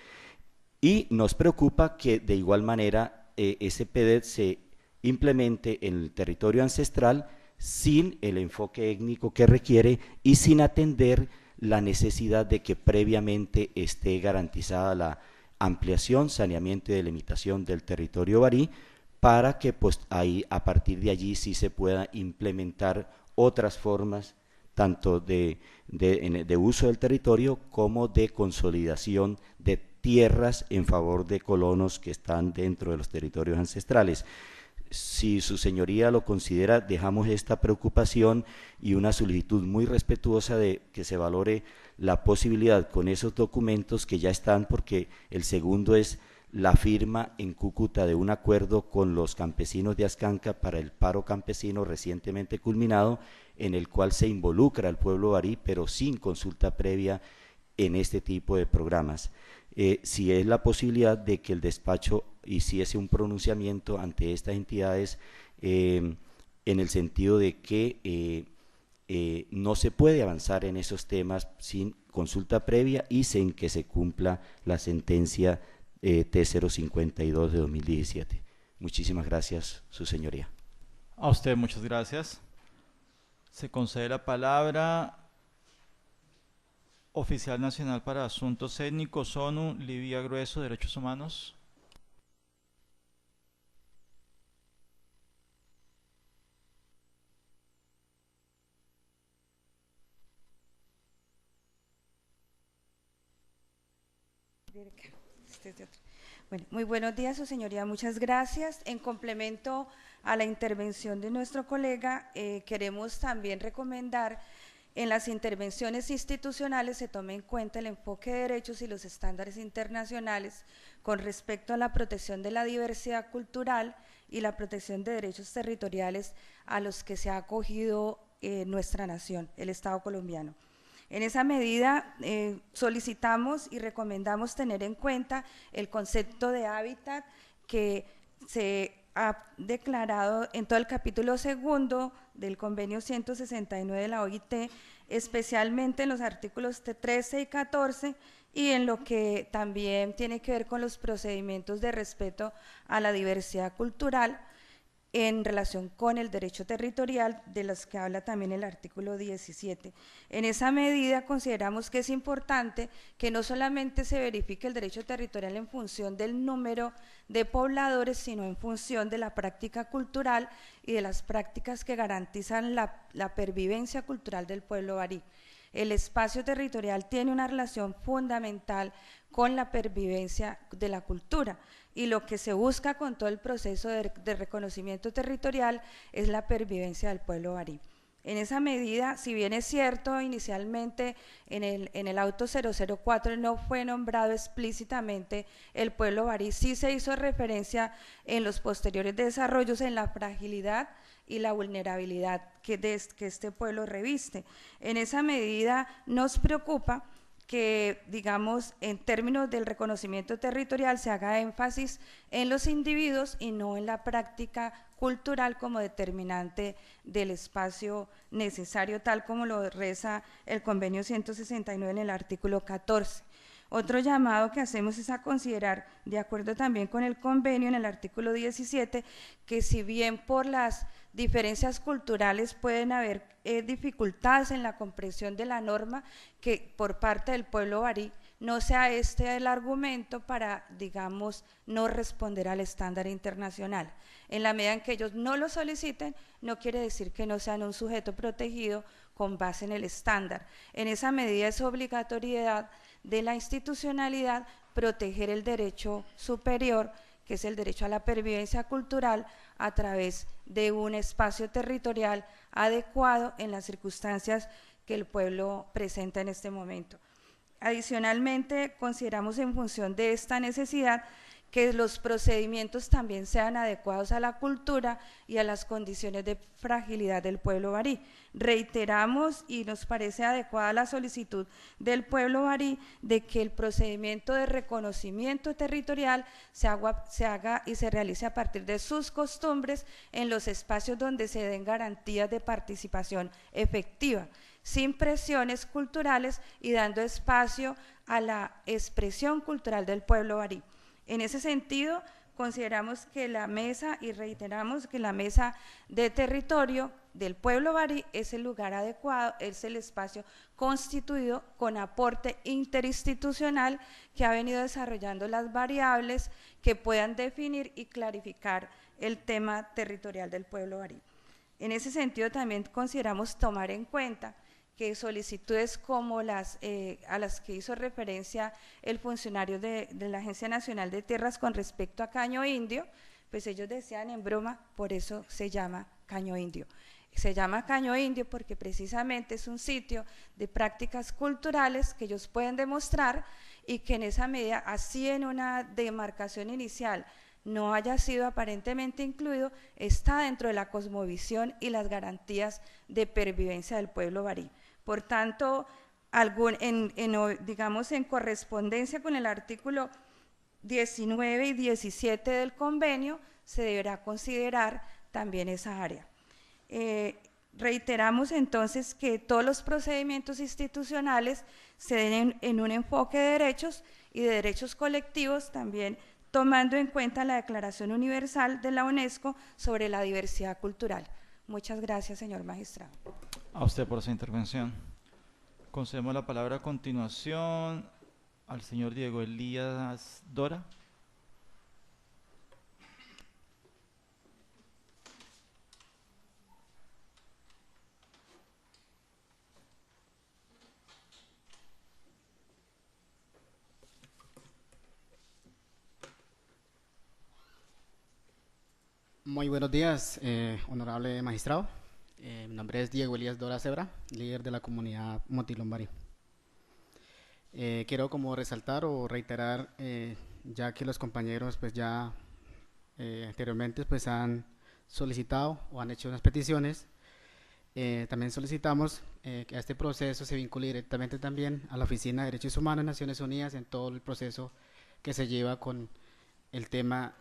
y nos preocupa que de igual manera ese PEDET se implemente en el territorio ancestral sin el enfoque étnico que requiere y sin atender la necesidad de que previamente esté garantizada la ampliación, saneamiento y delimitación del territorio barí, para que pues ahí, a partir de allí, sí se pueda implementar otras formas tanto de uso del territorio como de consolidación de tierras en favor de colonos que están dentro de los territorios ancestrales. Si su señoría lo considera, dejamos esta preocupación y una solicitud muy respetuosa de que se valore la posibilidad con esos documentos que ya están, porque el segundo es la firma en Cúcuta de un acuerdo con los campesinos de Ascanca para el paro campesino recientemente culminado, en el cual se involucra al pueblo barí, pero sin consulta previa en este tipo de programas. Si es la posibilidad de que el despacho hiciese un pronunciamiento ante estas entidades en el sentido de que no se puede avanzar en esos temas sin consulta previa y sin que se cumpla la sentencia T052 de 2017. Muchísimas gracias, su señoría. A usted muchas gracias. Se concede la palabra Oficial Nacional para Asuntos Étnicos, ONU, Livia Grueso, Derechos Humanos. Bueno, muy buenos días, su señoría, muchas gracias. En complemento a la intervención de nuestro colega, queremos también recomendar en las intervenciones institucionales se tome en cuenta el enfoque de derechos y los estándares internacionales con respecto a la protección de la diversidad cultural y la protección de derechos territoriales a los que se ha acogido nuestra nación, el Estado colombiano. En esa medida solicitamos y recomendamos tener en cuenta el concepto de hábitat que se ha declarado en todo el capítulo segundo del convenio 169 de la OIT, especialmente en los artículos 13 y 14, y en lo que también tiene que ver con los procedimientos de respeto a la diversidad cultural en relación con el derecho territorial, de los que habla también el artículo 17. En esa medida consideramos que es importante que no solamente se verifique el derecho territorial en función del número de pobladores, sino en función de la práctica cultural y de las prácticas que garantizan la pervivencia cultural del pueblo barí. El espacio territorial tiene una relación fundamental con la pervivencia de la cultura, y lo que se busca con todo el proceso de reconocimiento territorial es la pervivencia del pueblo barí. En esa medida, si bien es cierto, inicialmente en el auto 004 no fue nombrado explícitamente el pueblo barí, sí se hizo referencia en los posteriores desarrollos en la fragilidad y la vulnerabilidad que este pueblo reviste. En esa medida nos preocupa que, digamos, en términos del reconocimiento territorial se haga énfasis en los individuos y no en la práctica cultural como determinante del espacio necesario, tal como lo reza el convenio 169 en el artículo 14. Otro llamado que hacemos es a considerar, de acuerdo también con el convenio en el artículo 17, que si bien por las diferencias culturales pueden haber dificultades en la comprensión de la norma, que por parte del pueblo barí no sea este el argumento para, digamos, no responder al estándar internacional. En la medida en que ellos no lo soliciten, no quiere decir que no sean un sujeto protegido con base en el estándar. En esa medida es obligatoriedad de la institucionalidad proteger el derecho superior, que es el derecho a la pervivencia cultural, a través de un espacio territorial adecuado en las circunstancias que el pueblo presenta en este momento. Adicionalmente, consideramos en función de esta necesidad que los procedimientos también sean adecuados a la cultura y a las condiciones de fragilidad del pueblo barí. Reiteramos y nos parece adecuada la solicitud del pueblo barí de que el procedimiento de reconocimiento territorial se haga y se realice a partir de sus costumbres en los espacios donde se den garantías de participación efectiva, sin presiones culturales y dando espacio a la expresión cultural del pueblo barí. En ese sentido, consideramos que la mesa, y reiteramos que la mesa de territorio del pueblo barí es el lugar adecuado, es el espacio constituido con aporte interinstitucional que ha venido desarrollando las variables que puedan definir y clarificar el tema territorial del pueblo barí. En ese sentido, también consideramos tomar en cuenta que solicitudes como a las que hizo referencia el funcionario de la Agencia Nacional de Tierras con respecto a Caño Indio, pues ellos decían en broma, por eso se llama Caño Indio. Se llama Caño Indio porque precisamente es un sitio de prácticas culturales que ellos pueden demostrar, y que en esa medida, así en una demarcación inicial no haya sido aparentemente incluido, está dentro de la cosmovisión y las garantías de pervivencia del pueblo barí. Por tanto, digamos, en correspondencia con el artículo 19 y 17 del convenio, se deberá considerar también esa área. Reiteramos entonces que todos los procedimientos institucionales se den en un enfoque de derechos y de derechos colectivos, también tomando en cuenta la Declaración Universal de la UNESCO sobre la diversidad cultural. Muchas gracias, señor magistrado. A usted por su intervención. Concedemos la palabra a continuación al señor Diego Elías Dora. Muy buenos días, honorable magistrado. Mi nombre es Diego Elías Dora Zebra, líder de la comunidad Motilón Barí. Quiero como resaltar o reiterar, ya que los compañeros pues ya anteriormente pues han solicitado o han hecho unas peticiones, También solicitamos que a este proceso se vincule directamente también a la Oficina de Derechos Humanos de Naciones Unidas en todo el proceso que se lleva con el tema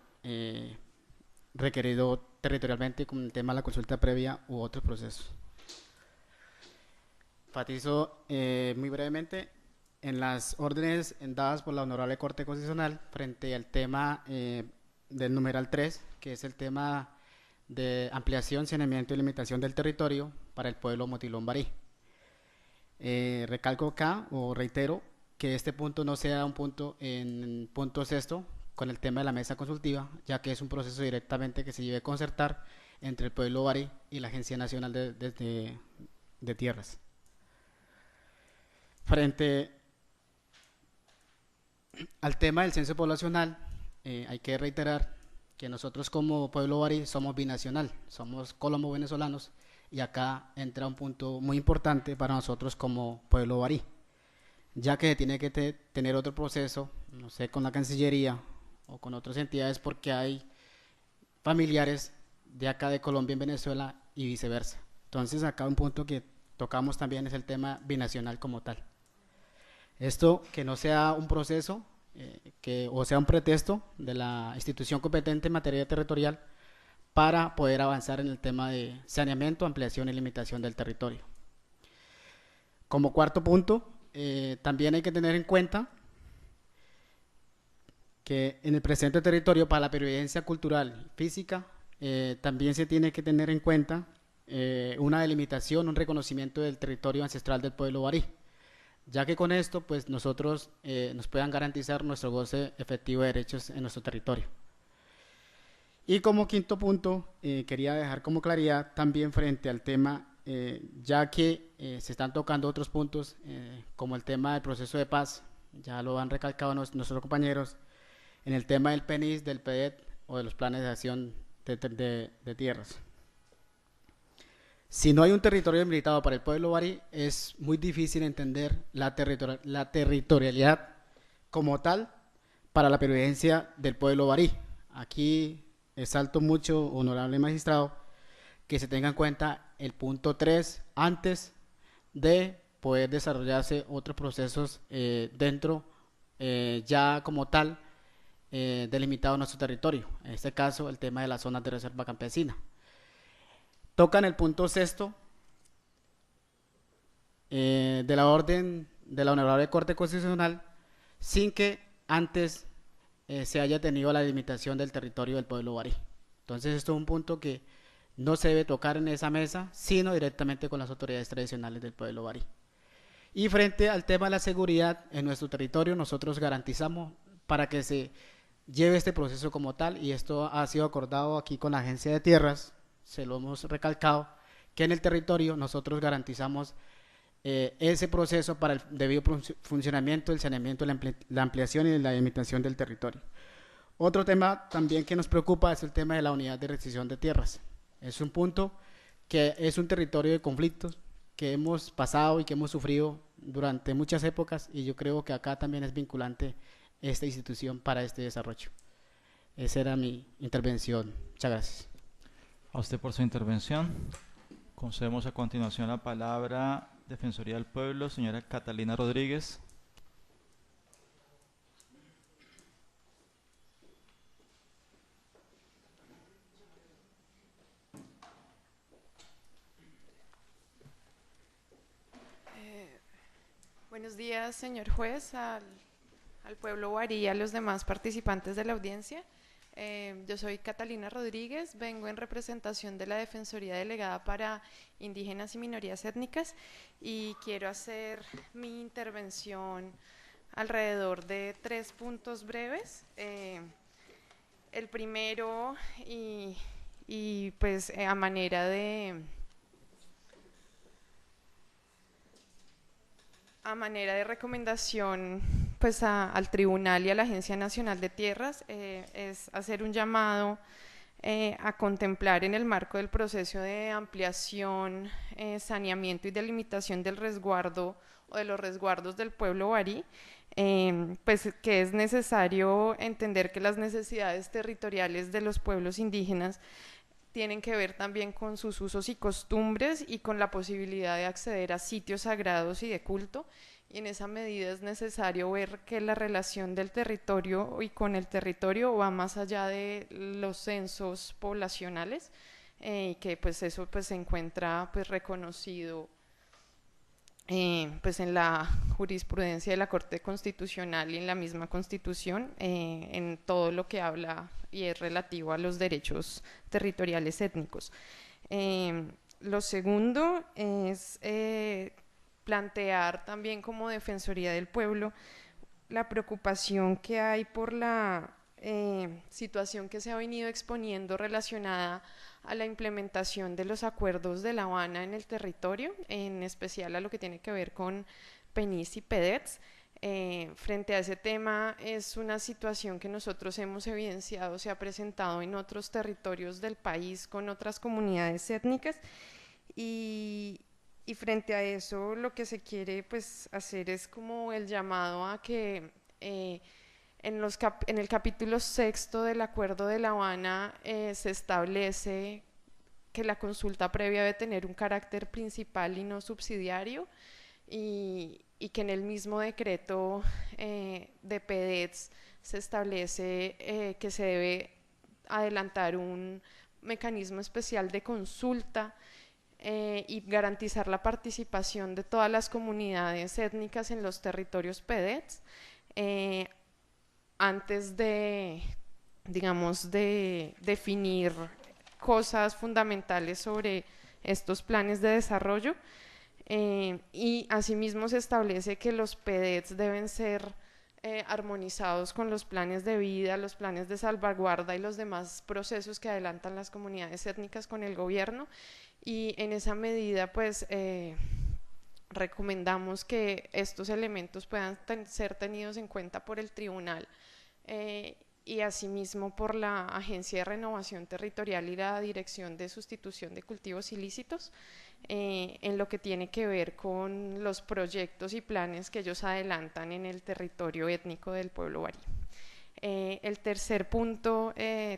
requerido territorialmente, como el tema de la consulta previa u otros procesos. Enfatizo muy brevemente en las órdenes dadas por la Honorable Corte Constitucional frente al tema del numeral 3, que es el tema de ampliación, saneamiento y limitación del territorio para el pueblo Motilón Barí. Recalco acá, o reitero, que este punto no sea un punto en punto sexto con el tema de la mesa consultiva, ya que es un proceso directamente que se debe concertar entre el pueblo barí y la Agencia Nacional de Tierras. Frente al tema del censo poblacional, hay que reiterar que nosotros como pueblo barí somos binacional, somos colombo-venezolanos, y acá entra un punto muy importante para nosotros como pueblo barí, ya que tiene que tener otro proceso, no sé, con la Cancillería o con otras entidades, porque hay familiares de acá de Colombia en Venezuela y viceversa. Entonces acá un punto que tocamos también es el tema binacional como tal. Esto que no sea un proceso o sea un pretexto de la institución competente en materia territorial para poder avanzar en el tema de saneamiento, ampliación y limitación del territorio. Como cuarto punto, también hay que tener en cuenta que en el presente territorio, para la pervivencia cultural y física, también se tiene que tener en cuenta una delimitación, un reconocimiento del territorio ancestral del pueblo barí, ya que con esto pues nosotros nos puedan garantizar nuestro goce efectivo de derechos en nuestro territorio. Y como quinto punto, quería dejar como claridad también frente al tema, ya que se están tocando otros puntos, como el tema del proceso de paz, ya lo han recalcado nuestros compañeros, en el tema del PENIS, del PEDET o de los planes de acción de tierras. Si no hay un territorio delimitado para el pueblo barí, es muy difícil entender la territorialidad como tal para la pervivencia del pueblo barí. Aquí exalto mucho, honorable magistrado, que se tenga en cuenta el punto 3 antes de poder desarrollarse otros procesos dentro ya como tal delimitado nuestro territorio. En este caso, el tema de las zonas de reserva campesina. Tocan el punto sexto de la orden de la Honorable Corte Constitucional sin que antes se haya tenido la delimitación del territorio del pueblo barí. Entonces esto es un punto que no se debe tocar en esa mesa, sino directamente con las autoridades tradicionales del pueblo barí. Y frente al tema de la seguridad en nuestro territorio, nosotros garantizamos para que se lleve este proceso como tal, y esto ha sido acordado aquí con la Agencia de Tierras, se lo hemos recalcado, que en el territorio nosotros garantizamos ese proceso para el debido funcionamiento, el saneamiento, la ampliación y la delimitación del territorio. Otro tema también que nos preocupa es el tema de la unidad de restricción de tierras. Es un punto que es un territorio de conflictos que hemos pasado y que hemos sufrido durante muchas épocas, y yo creo que acá también es vinculante esta institución para este desarrollo. Esa era mi intervención. Muchas gracias. A usted por su intervención. Concedemos a continuación la palabra Defensoría del Pueblo, señora Catalina Rodríguez. Buenos días, señor juez, al pueblo barí y a los demás participantes de la audiencia. Yo soy Catalina Rodríguez, vengo en representación de la Defensoría Delegada para Indígenas y Minorías Étnicas y quiero hacer mi intervención alrededor de 3 puntos breves. El primero, y pues a manera de recomendación pues al Tribunal y a la Agencia Nacional de Tierras, es hacer un llamado a contemplar en el marco del proceso de ampliación, saneamiento y delimitación del resguardo o de los resguardos del pueblo barí, pues que es necesario entender que las necesidades territoriales de los pueblos indígenas tienen que ver también con sus usos y costumbres y con la posibilidad de acceder a sitios sagrados y de culto, y en esa medida es necesario ver que la relación del territorio y con el territorio va más allá de los censos poblacionales, y que pues eso pues se encuentra pues reconocido pues en la jurisprudencia de la Corte Constitucional y en la misma Constitución, en todo lo que habla y es relativo a los derechos territoriales étnicos. Lo segundo es plantear también como Defensoría del Pueblo la preocupación que hay por la situación que se ha venido exponiendo relacionada a la implementación de los acuerdos de La Habana en el territorio, en especial a lo que tiene que ver con PENIS y PEDETS. Frente a ese tema es una situación que nosotros hemos evidenciado, se ha presentado en otros territorios del país con otras comunidades étnicas, y frente a eso lo que se quiere pues hacer es como el llamado a que en el capítulo 6 del Acuerdo de La Habana se establece que la consulta previa debe tener un carácter principal y no subsidiario, y que en el mismo decreto de PEDETS se establece que se debe adelantar un mecanismo especial de consulta y garantizar la participación de todas las comunidades étnicas en los territorios PEDETS antes de, digamos, de definir cosas fundamentales sobre estos planes de desarrollo. Y asimismo se establece que los PEDETS deben ser armonizados con los planes de vida, los planes de salvaguarda y los demás procesos que adelantan las comunidades étnicas con el gobierno, y en esa medida pues recomendamos que estos elementos puedan ser tenidos en cuenta por el tribunal y asimismo por la Agencia de Renovación Territorial y la Dirección de Sustitución de Cultivos Ilícitos, en lo que tiene que ver con los proyectos y planes que ellos adelantan en el territorio étnico del pueblo barí. El tercer punto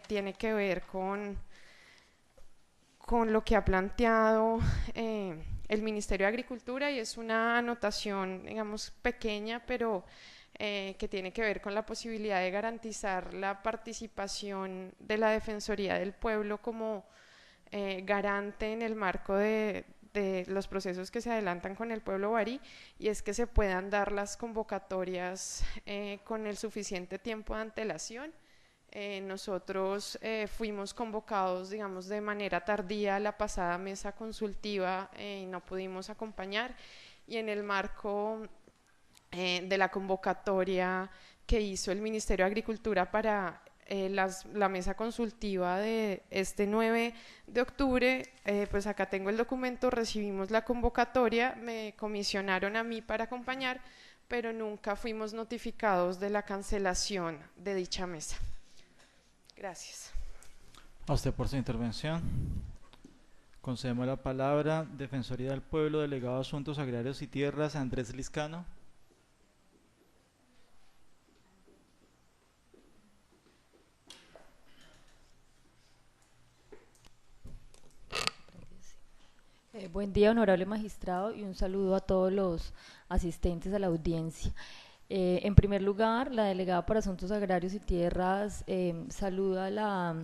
tiene que ver con lo que ha planteado el Ministerio de Agricultura, y es una anotación, digamos, pequeña, pero que tiene que ver con la posibilidad de garantizar la participación de la Defensoría del Pueblo como garante en el marco de los procesos que se adelantan con el pueblo barí, y es que se puedan dar las convocatorias con el suficiente tiempo de antelación. Nosotros fuimos convocados, digamos, de manera tardía a la pasada mesa consultiva y no pudimos acompañar, y en el marco de la convocatoria que hizo el Ministerio de Agricultura para la mesa consultiva de este 9 de octubre, pues acá tengo el documento, recibimos la convocatoria, me comisionaron a mí para acompañar, pero nunca fuimos notificados de la cancelación de dicha mesa. Gracias. A usted por su intervención. Concedemos la palabra, Defensoría del Pueblo, Delegado de Asuntos Agrarios y Tierras, Andrés Liscano. Buen día, honorable magistrado, y un saludo a todos los asistentes a la audiencia. En primer lugar, la delegada para Asuntos Agrarios y Tierras saluda la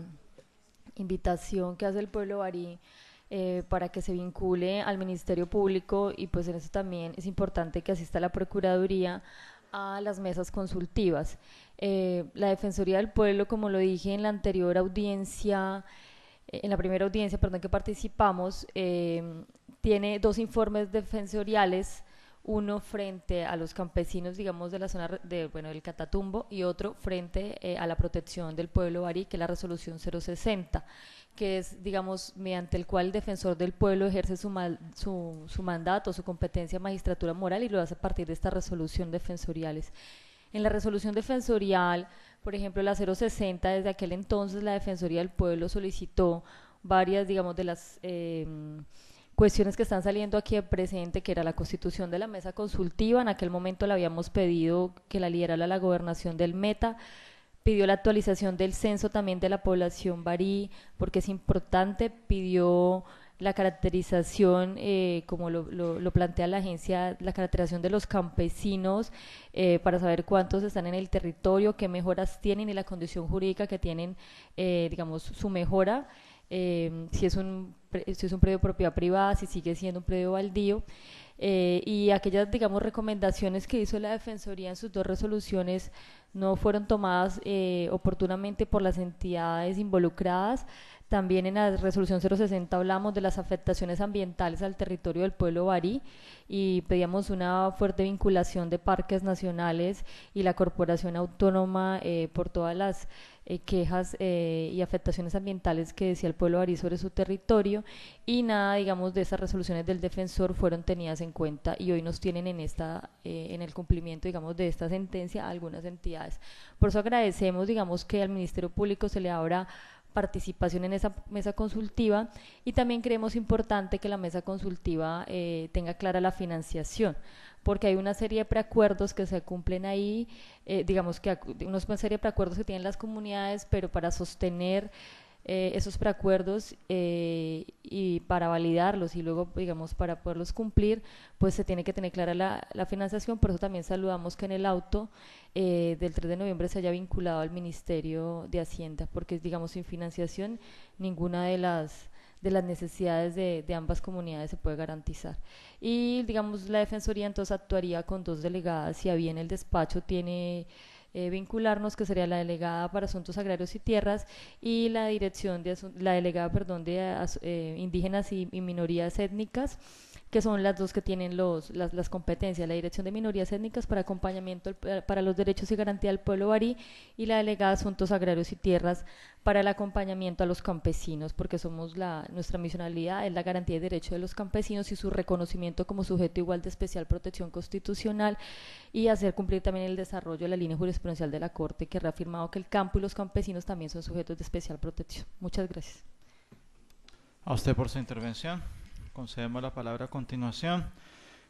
invitación que hace el pueblo barí para que se vincule al Ministerio Público, y pues en eso también es importante que asista la Procuraduría a las mesas consultivas. La Defensoría del Pueblo, como lo dije en la anterior audiencia, en la primera audiencia, perdón, que participamos, tiene 2 informes defensoriales, uno frente a los campesinos, digamos, de la zona del Catatumbo, y otro frente a la protección del pueblo barí, que es la resolución 060, que es, digamos, mediante el cual el defensor del pueblo ejerce su mandato, su competencia magistratura moral, y lo hace a partir de estas resoluciones defensoriales. En la resolución defensorial, por ejemplo, la 060, desde aquel entonces la Defensoría del Pueblo solicitó varias, digamos, de las cuestiones que están saliendo aquí de presente, que era la constitución de la mesa consultiva. En aquel momento le habíamos pedido que la liderara la gobernación del Meta, pidió la actualización del censo también de la población barí, porque es importante, pidió la caracterización, como lo plantea la agencia, la caracterización de los campesinos, para saber cuántos están en el territorio, qué mejoras tienen y la condición jurídica que tienen, digamos, su mejora, si es un predio de propiedad privada, si sigue siendo un predio baldío, y aquellas, digamos, recomendaciones que hizo la Defensoría en sus 2 resoluciones no fueron tomadas oportunamente por las entidades involucradas. También en la resolución 060 hablamos de las afectaciones ambientales al territorio del pueblo barí y pedíamos una fuerte vinculación de parques nacionales y la corporación autónoma por todas las quejas y afectaciones ambientales que decía el pueblo barí sobre su territorio, y nada, digamos, de esas resoluciones del defensor fueron tenidas en cuenta y hoy nos tienen en en el cumplimiento, digamos, de esta sentencia a algunas entidades. Por eso agradecemos, digamos, que al Ministerio Público se le abra participación en esa mesa consultiva, y también creemos importante que la mesa consultiva tenga clara la financiación, porque hay una serie de preacuerdos que se cumplen ahí, digamos que una serie de preacuerdos que tienen las comunidades, pero para sostener esos preacuerdos y para validarlos y luego, digamos, para poderlos cumplir, pues se tiene que tener clara la financiación. Por eso también saludamos que en el auto del 3 de noviembre se haya vinculado al Ministerio de Hacienda, porque, digamos, sin financiación ninguna de las necesidades de ambas comunidades se puede garantizar. Y, digamos, la Defensoría entonces actuaría con 2 delegadas, y a bien el despacho tiene vincularnos, que sería la delegada para Asuntos Agrarios y Tierras y la delegada, perdón, de Indígenas y Minorías Étnicas, que son las 2 que tienen las competencias, la Dirección de Minorías Étnicas para acompañamiento para los derechos y garantía del pueblo barí, y la delegada de Asuntos Agrarios y Tierras para el acompañamiento a los campesinos, porque nuestra misionalidad es la garantía de derechos de los campesinos y su reconocimiento como sujeto igual de especial protección constitucional, y hacer cumplir también el desarrollo de la línea jurisprudencial de la Corte, que ha reafirmado que el campo y los campesinos también son sujetos de especial protección. Muchas gracias. A usted por su intervención. Concedemos la palabra a continuación.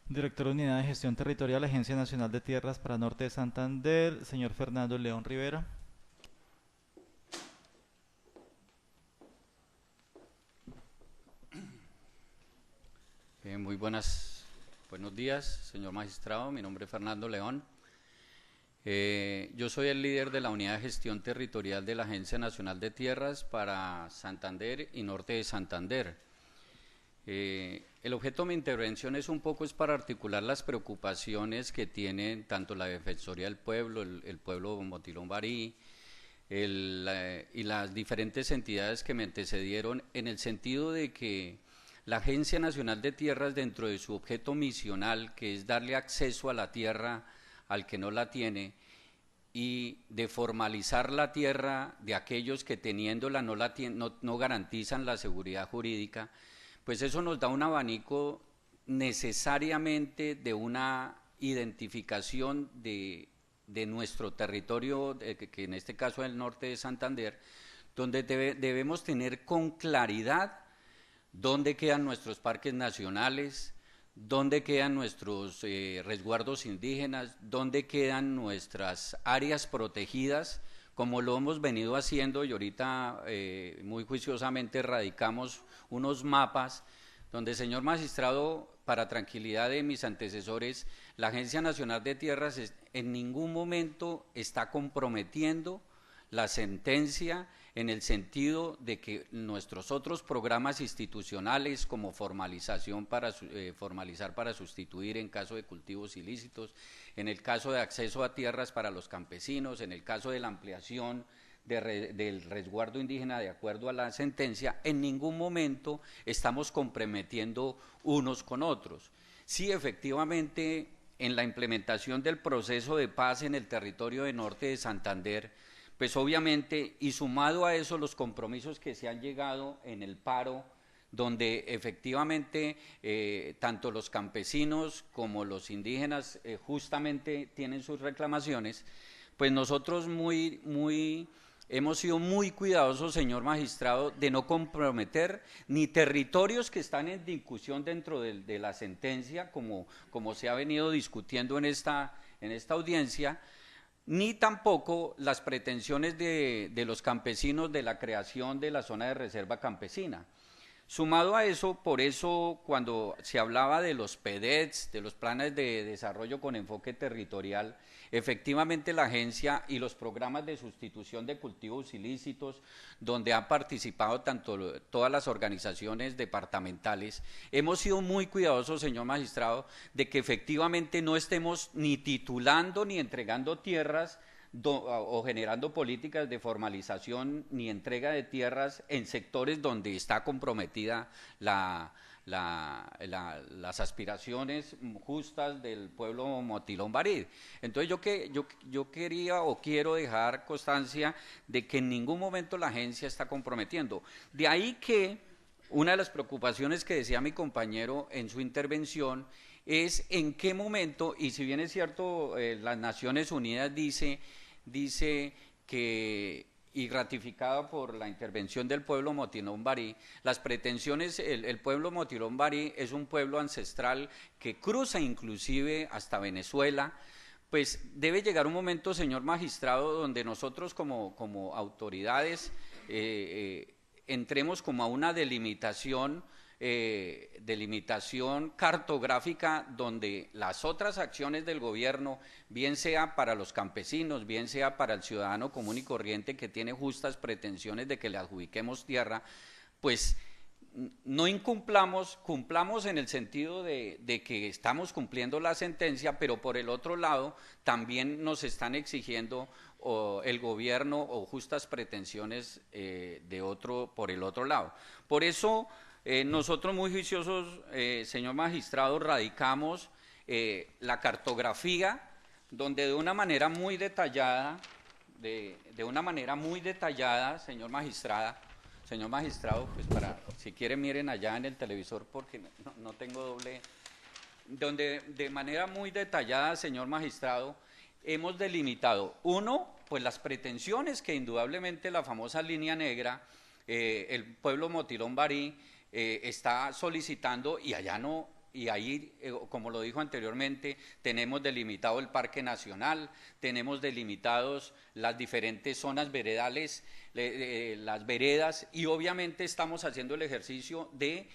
Director de Unidad de Gestión Territorial, Agencia Nacional de Tierras para Norte de Santander, señor Fernando León Rivera. Muy buenos días, señor magistrado. Mi nombre es Fernando León. Yo soy el líder de la Unidad de Gestión Territorial de la Agencia Nacional de Tierras para Santander y Norte de Santander. El objeto de mi intervención es para articular las preocupaciones que tienen tanto la Defensoría del Pueblo, el pueblo Motilón Barí, y las diferentes entidades que me antecedieron, en el sentido de que la Agencia Nacional de Tierras, dentro de su objeto misional, que es darle acceso a la tierra al que no la tiene, y de formalizar la tierra de aquellos que teniéndola no garantizan la seguridad jurídica, pues eso nos da un abanico necesariamente de una identificación de nuestro territorio, que en este caso es el norte de Santander, donde debemos tener con claridad dónde quedan nuestros parques nacionales, dónde quedan nuestros resguardos indígenas, dónde quedan nuestras áreas protegidas, como lo hemos venido haciendo, y ahorita muy juiciosamente radicamos unos mapas donde, señor magistrado, para tranquilidad de mis antecesores, la Agencia Nacional de Tierras en ningún momento está comprometiendo la sentencia en el sentido de que nuestros otros programas institucionales, como formalizar para sustituir en caso de cultivos ilícitos, en el caso de acceso a tierras para los campesinos, en el caso de la ampliación del resguardo indígena de acuerdo a la sentencia, en ningún momento estamos comprometiendo unos con otros. Sí, efectivamente, en la implementación del proceso de paz en el territorio de Norte de Santander, pues obviamente, y sumado a eso los compromisos que se han llegado en el paro, donde efectivamente tanto los campesinos como los indígenas justamente tienen sus reclamaciones, pues nosotros hemos sido muy cuidadosos, señor magistrado, de no comprometer ni territorios que están en discusión dentro de la sentencia, como se ha venido discutiendo en esta audiencia, ni tampoco las pretensiones de los campesinos de la creación de la zona de reserva campesina. Sumado a eso, por eso cuando se hablaba de los PDETs, de los planes de desarrollo con enfoque territorial, efectivamente la agencia y los programas de sustitución de cultivos ilícitos, donde han participado tanto todas las organizaciones departamentales, hemos sido muy cuidadosos, señor magistrado, de que efectivamente no estemos ni titulando ni entregando tierras o generando políticas de formalización ni entrega de tierras en sectores donde está comprometida las aspiraciones justas del pueblo Motilón Barí. Entonces yo quería o quiero dejar constancia de que en ningún momento la agencia está comprometiendo. De ahí que una de las preocupaciones que decía mi compañero en su intervención es en qué momento, y si bien es cierto, las Naciones Unidas dice que, y ratificada por la intervención del pueblo Motilón Barí, las pretensiones, el pueblo Motilón Barí es un pueblo ancestral que cruza inclusive hasta Venezuela, pues debe llegar un momento, señor magistrado, donde nosotros como autoridades entremos como a una delimitación cartográfica donde las otras acciones del gobierno, bien sea para los campesinos, bien sea para el ciudadano común y corriente que tiene justas pretensiones de que le adjudiquemos tierra, pues no cumplamos en el sentido de que estamos cumpliendo la sentencia, pero por el otro lado también nos están exigiendo el gobierno o justas pretensiones por el otro lado. Por eso nosotros muy juiciosos, señor magistrado, radicamos la cartografía donde de una manera muy detallada, señor magistrado, pues si quieren miren allá en el televisor porque no tengo doble, donde de manera muy detallada, señor magistrado, hemos delimitado, uno, pues las pretensiones que indudablemente la famosa línea negra, el pueblo Motilón Barí, está solicitando y allá no, y ahí, como lo dijo anteriormente, tenemos delimitado el Parque Nacional, tenemos delimitados las diferentes zonas veredales, las veredas, y obviamente estamos haciendo el ejercicio de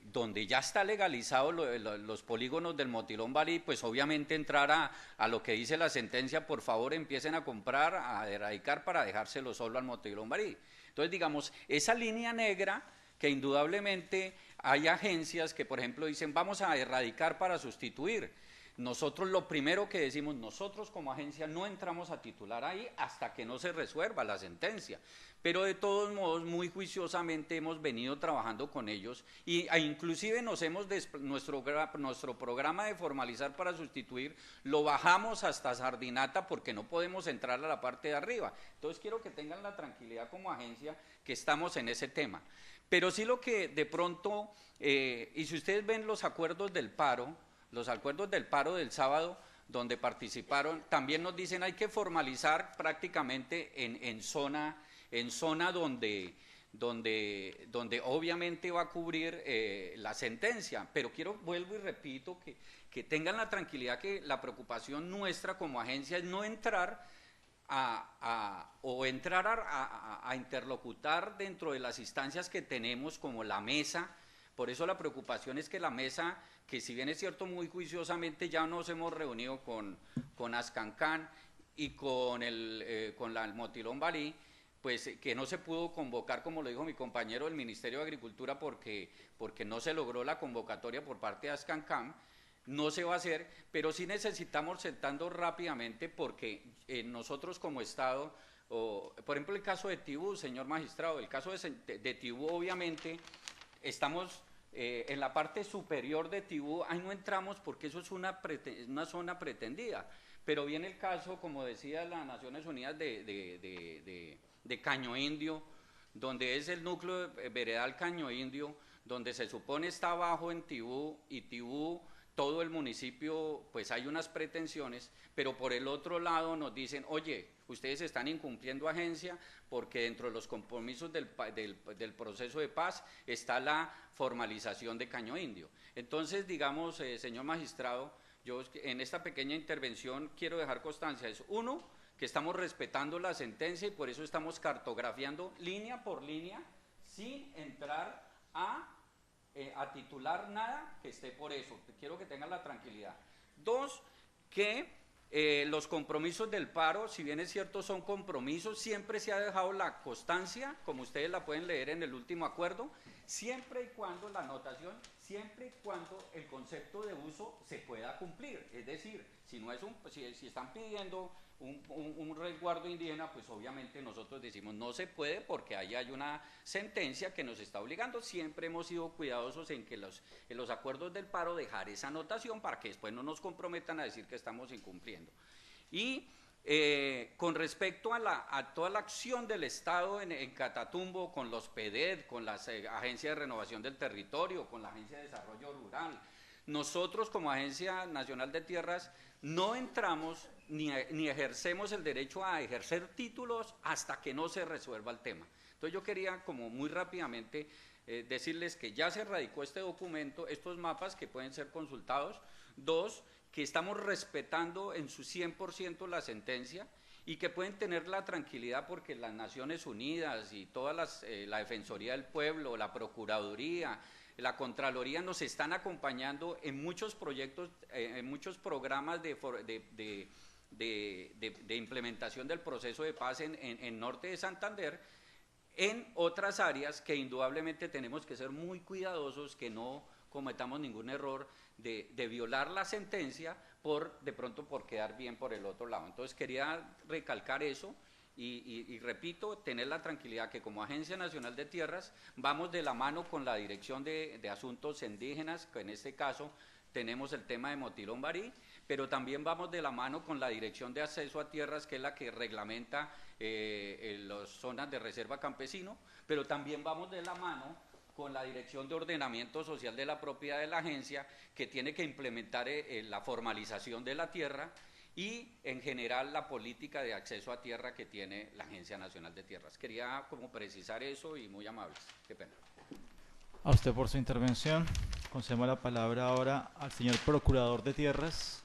donde ya está legalizado los polígonos del Motilón Barí, pues obviamente entrar a lo que dice la sentencia, por favor empiecen a comprar, a erradicar para dejárselo solo al Motilón Barí. Entonces digamos, esa línea negra que indudablemente hay agencias que, por ejemplo, dicen vamos a erradicar para sustituir. Nosotros lo primero que decimos, nosotros como agencia no entramos a titular ahí hasta que no se resuelva la sentencia. Pero de todos modos, muy juiciosamente hemos venido trabajando con ellos e inclusive nuestro programa de formalizar para sustituir lo bajamos hasta Sardinata porque no podemos entrar a la parte de arriba. Entonces quiero que tengan la tranquilidad como agencia que estamos en ese tema. Pero sí lo que de pronto, y si ustedes ven los acuerdos del paro del sábado, donde participaron, también nos dicen hay que formalizar prácticamente en zona donde obviamente va a cubrir la sentencia. Pero vuelvo y repito, que tengan la tranquilidad que la preocupación nuestra como agencia es no entrar a interlocutar dentro de las instancias que tenemos como la mesa. Por eso la preocupación es que la mesa, que si bien es cierto muy juiciosamente ya nos hemos reunido con Ascancán y con el Motilón Barí, pues que no se pudo convocar, como lo dijo mi compañero del Ministerio de Agricultura, porque no se logró la convocatoria por parte de Ascancán. No se va a hacer, pero sí necesitamos sentando rápidamente porque nosotros como Estado, por ejemplo el caso de Tibú, señor magistrado, el caso de Tibú obviamente estamos en la parte superior de Tibú, ahí no entramos porque eso es una zona pretendida, pero viene el caso, como decía las Naciones Unidas, de Caño Indio, donde es el núcleo veredal Caño Indio, donde se supone está abajo en Tibú, y Tibú, todo el municipio, pues hay unas pretensiones, pero por el otro lado nos dicen, oye, ustedes están incumpliendo agencia porque dentro de los compromisos del proceso de paz está la formalización de Caño Indio. Entonces, digamos, señor magistrado, Yo en esta pequeña intervención quiero dejar constancia, es uno, que estamos respetando la sentencia y por eso estamos cartografiando línea por línea sin entrar a titular nada que esté por eso. Quiero que tengan la tranquilidad. Dos, que los compromisos del paro, si bien es cierto son compromisos, siempre se ha dejado la constancia, como ustedes la pueden leer en el último acuerdo, siempre y cuando la anotación, siempre y cuando el concepto de uso se pueda cumplir. Es decir, si no es si están pidiendo un resguardo indígena, pues obviamente nosotros decimos no se puede porque ahí hay una sentencia que nos está obligando. Siempre hemos sido cuidadosos en que en los acuerdos del paro dejar esa anotación para que después no nos comprometan a decir que estamos incumpliendo. Y con respecto a toda la acción del Estado en Catatumbo, con los PEDED, con las agencias de renovación del territorio, con la Agencia de Desarrollo Rural, nosotros como Agencia Nacional de Tierras no entramos ni ejercemos el derecho a ejercer títulos hasta que no se resuelva el tema. Entonces yo quería como muy rápidamente decirles que ya se radicó este documento, estos mapas que pueden ser consultados. Dos, que estamos respetando en su 100% la sentencia y que pueden tener la tranquilidad porque las Naciones Unidas y todas la Defensoría del Pueblo, la Procuraduría, la Contraloría nos están acompañando en muchos proyectos, en muchos programas de implementación del proceso de paz en norte de Santander, en otras áreas que indudablemente tenemos que ser muy cuidadosos, que no cometamos ningún error de violar la sentencia de pronto por quedar bien por el otro lado. Entonces quería recalcar eso y repito, tener la tranquilidad que como Agencia Nacional de Tierras vamos de la mano con la Dirección de Asuntos Indígenas, que en este caso tenemos el tema de Motilón Barí, pero también vamos de la mano con la Dirección de Acceso a Tierras, que es la que reglamenta las zonas de reserva campesino, pero también vamos de la mano con la Dirección de Ordenamiento Social de la Propiedad de la agencia, que tiene que implementar la formalización de la tierra y en general la política de acceso a tierra que tiene la Agencia Nacional de Tierras. Quería como precisar eso y muy amables. Qué pena. A usted por su intervención. Concedemos la palabra ahora al señor Procurador de Tierras.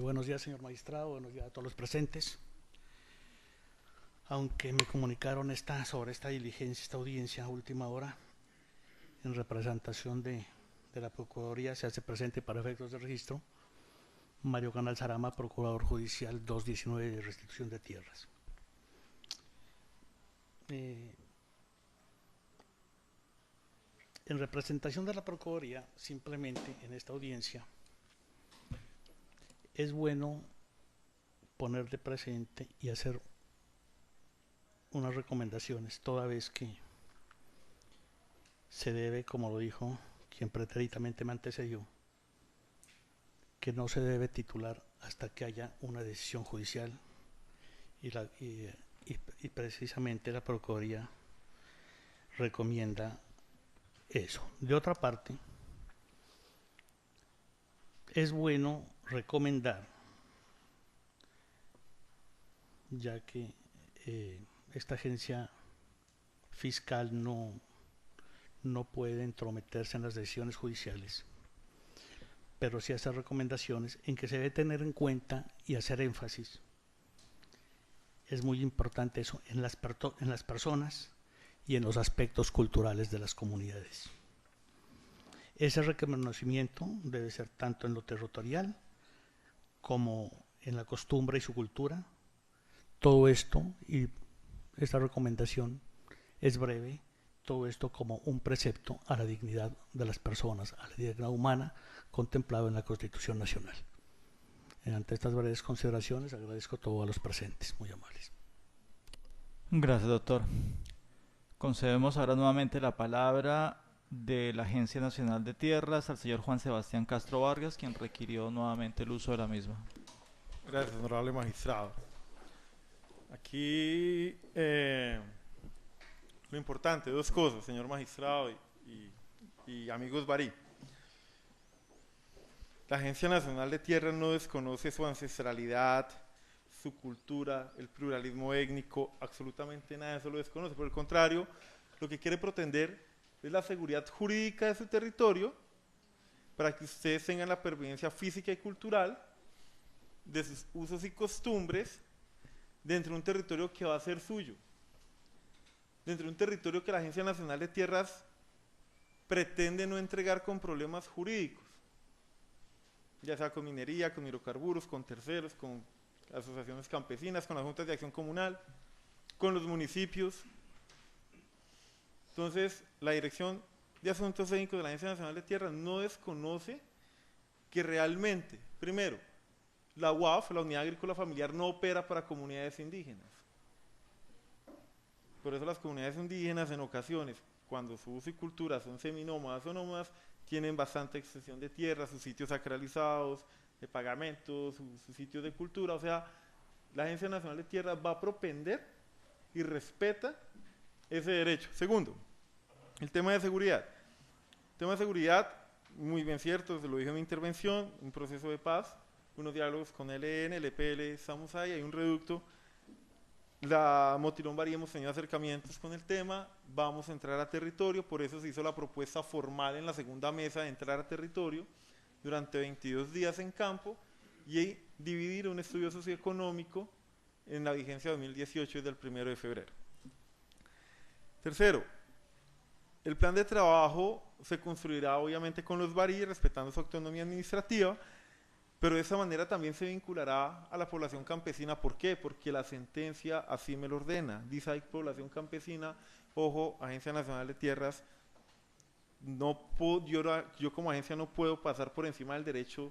Buenos días, señor magistrado, buenos días a todos los presentes. Aunque me comunicaron sobre esta diligencia, esta audiencia a última hora, en representación de la Procuraduría, se hace presente para efectos de registro Mario Canal Sarama, Procurador Judicial 219 de Restitución de Tierras. En representación de la Procuraduría, simplemente en esta audiencia, es bueno poner de presente y hacer unas recomendaciones, toda vez que se debe, como lo dijo quien pretérитamente me antecedió, que no se debe titular hasta que haya una decisión judicial y precisamente la Procuraduría recomienda eso. De otra parte, es bueno recomendar, ya que esta agencia fiscal no puede entrometerse en las decisiones judiciales, pero sí hacer recomendaciones en que se debe tener en cuenta y hacer énfasis. Es muy importante eso en las personas y en los aspectos culturales de las comunidades. Ese reconocimiento debe ser tanto en lo territorial como en la costumbre y su cultura. Todo esto, y esta recomendación es breve, todo esto como un precepto a la dignidad de las personas, a la dignidad humana contemplado en la Constitución Nacional. Ante estas breves consideraciones agradezco a todos los presentes, muy amables. Gracias, doctor. Concedemos ahora nuevamente la palabra de la Agencia Nacional de Tierras al señor Juan Sebastián Castro Vargas, quien requirió nuevamente el uso de la misma. Gracias, honorable magistrado. Aquí lo importante, dos cosas, señor magistrado y amigos Barí. La Agencia Nacional de Tierras no desconoce su ancestralidad, su cultura, el pluralismo étnico, absolutamente nada de eso lo desconoce. Por el contrario, lo que quiere pretender es la seguridad jurídica de su territorio para que ustedes tengan la pervivencia física y cultural de sus usos y costumbres dentro de un territorio que va a ser suyo, dentro de un territorio que la Agencia Nacional de Tierras pretende no entregar con problemas jurídicos, ya sea con minería, con hidrocarburos, con terceros, con asociaciones campesinas, con las juntas de acción comunal, con los municipios. Entonces, la Dirección de Asuntos Étnicos de la Agencia Nacional de Tierras no desconoce que realmente, primero, la UAF, la Unidad Agrícola Familiar, no opera para comunidades indígenas. Por eso las comunidades indígenas en ocasiones, cuando su uso y cultura son seminómadas o nómadas, tienen bastante extensión de tierra, sus sitios sacralizados, de pagamentos, sus sitios de cultura. O sea, la Agencia Nacional de Tierras va a propender y respeta ese derecho. Segundo, el tema de seguridad. El tema de seguridad, muy bien cierto, se lo dije en mi intervención, un proceso de paz, unos diálogos con LN, el EPL, Samusay, hay un reducto. La Motilón Barí hemos tenido acercamientos con el tema, vamos a entrar a territorio, por eso se hizo la propuesta formal en la segunda mesa de entrar a territorio durante 22 días en campo y dividir un estudio socioeconómico en la vigencia 2018 desde el 1 de febrero. Tercero, el plan de trabajo se construirá obviamente con los Barí, respetando su autonomía administrativa, pero de esa manera también se vinculará a la población campesina. ¿Por qué? Porque la sentencia así me lo ordena. Dice ahí población campesina, ojo, Agencia Nacional de Tierras, yo como agencia no puedo pasar por encima del derecho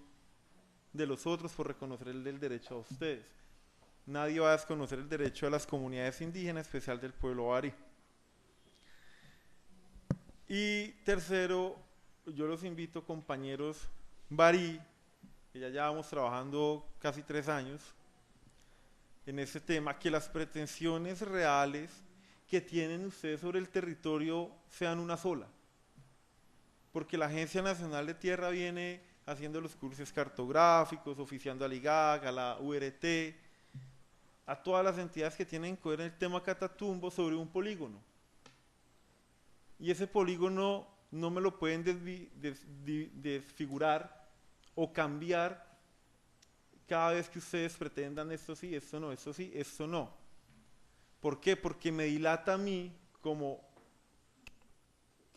de los otros por reconocer el derecho a ustedes. Nadie va a desconocer el derecho de las comunidades indígenas, en especial del pueblo Barí. Y tercero, yo los invito, compañeros Barí, que ya llevamos trabajando casi 3 años en este tema, que las pretensiones reales que tienen ustedes sobre el territorio sean una sola. Porque la Agencia Nacional de Tierra viene haciendo los cursos cartográficos, oficiando a la IGAC, a la URT, a todas las entidades que tienen que ver en el tema Catatumbo sobre un polígono. Y ese polígono no me lo pueden desfigurar o cambiar cada vez que ustedes pretendan esto sí, esto no, esto sí, esto no. ¿Por qué? Porque me dilata a mí como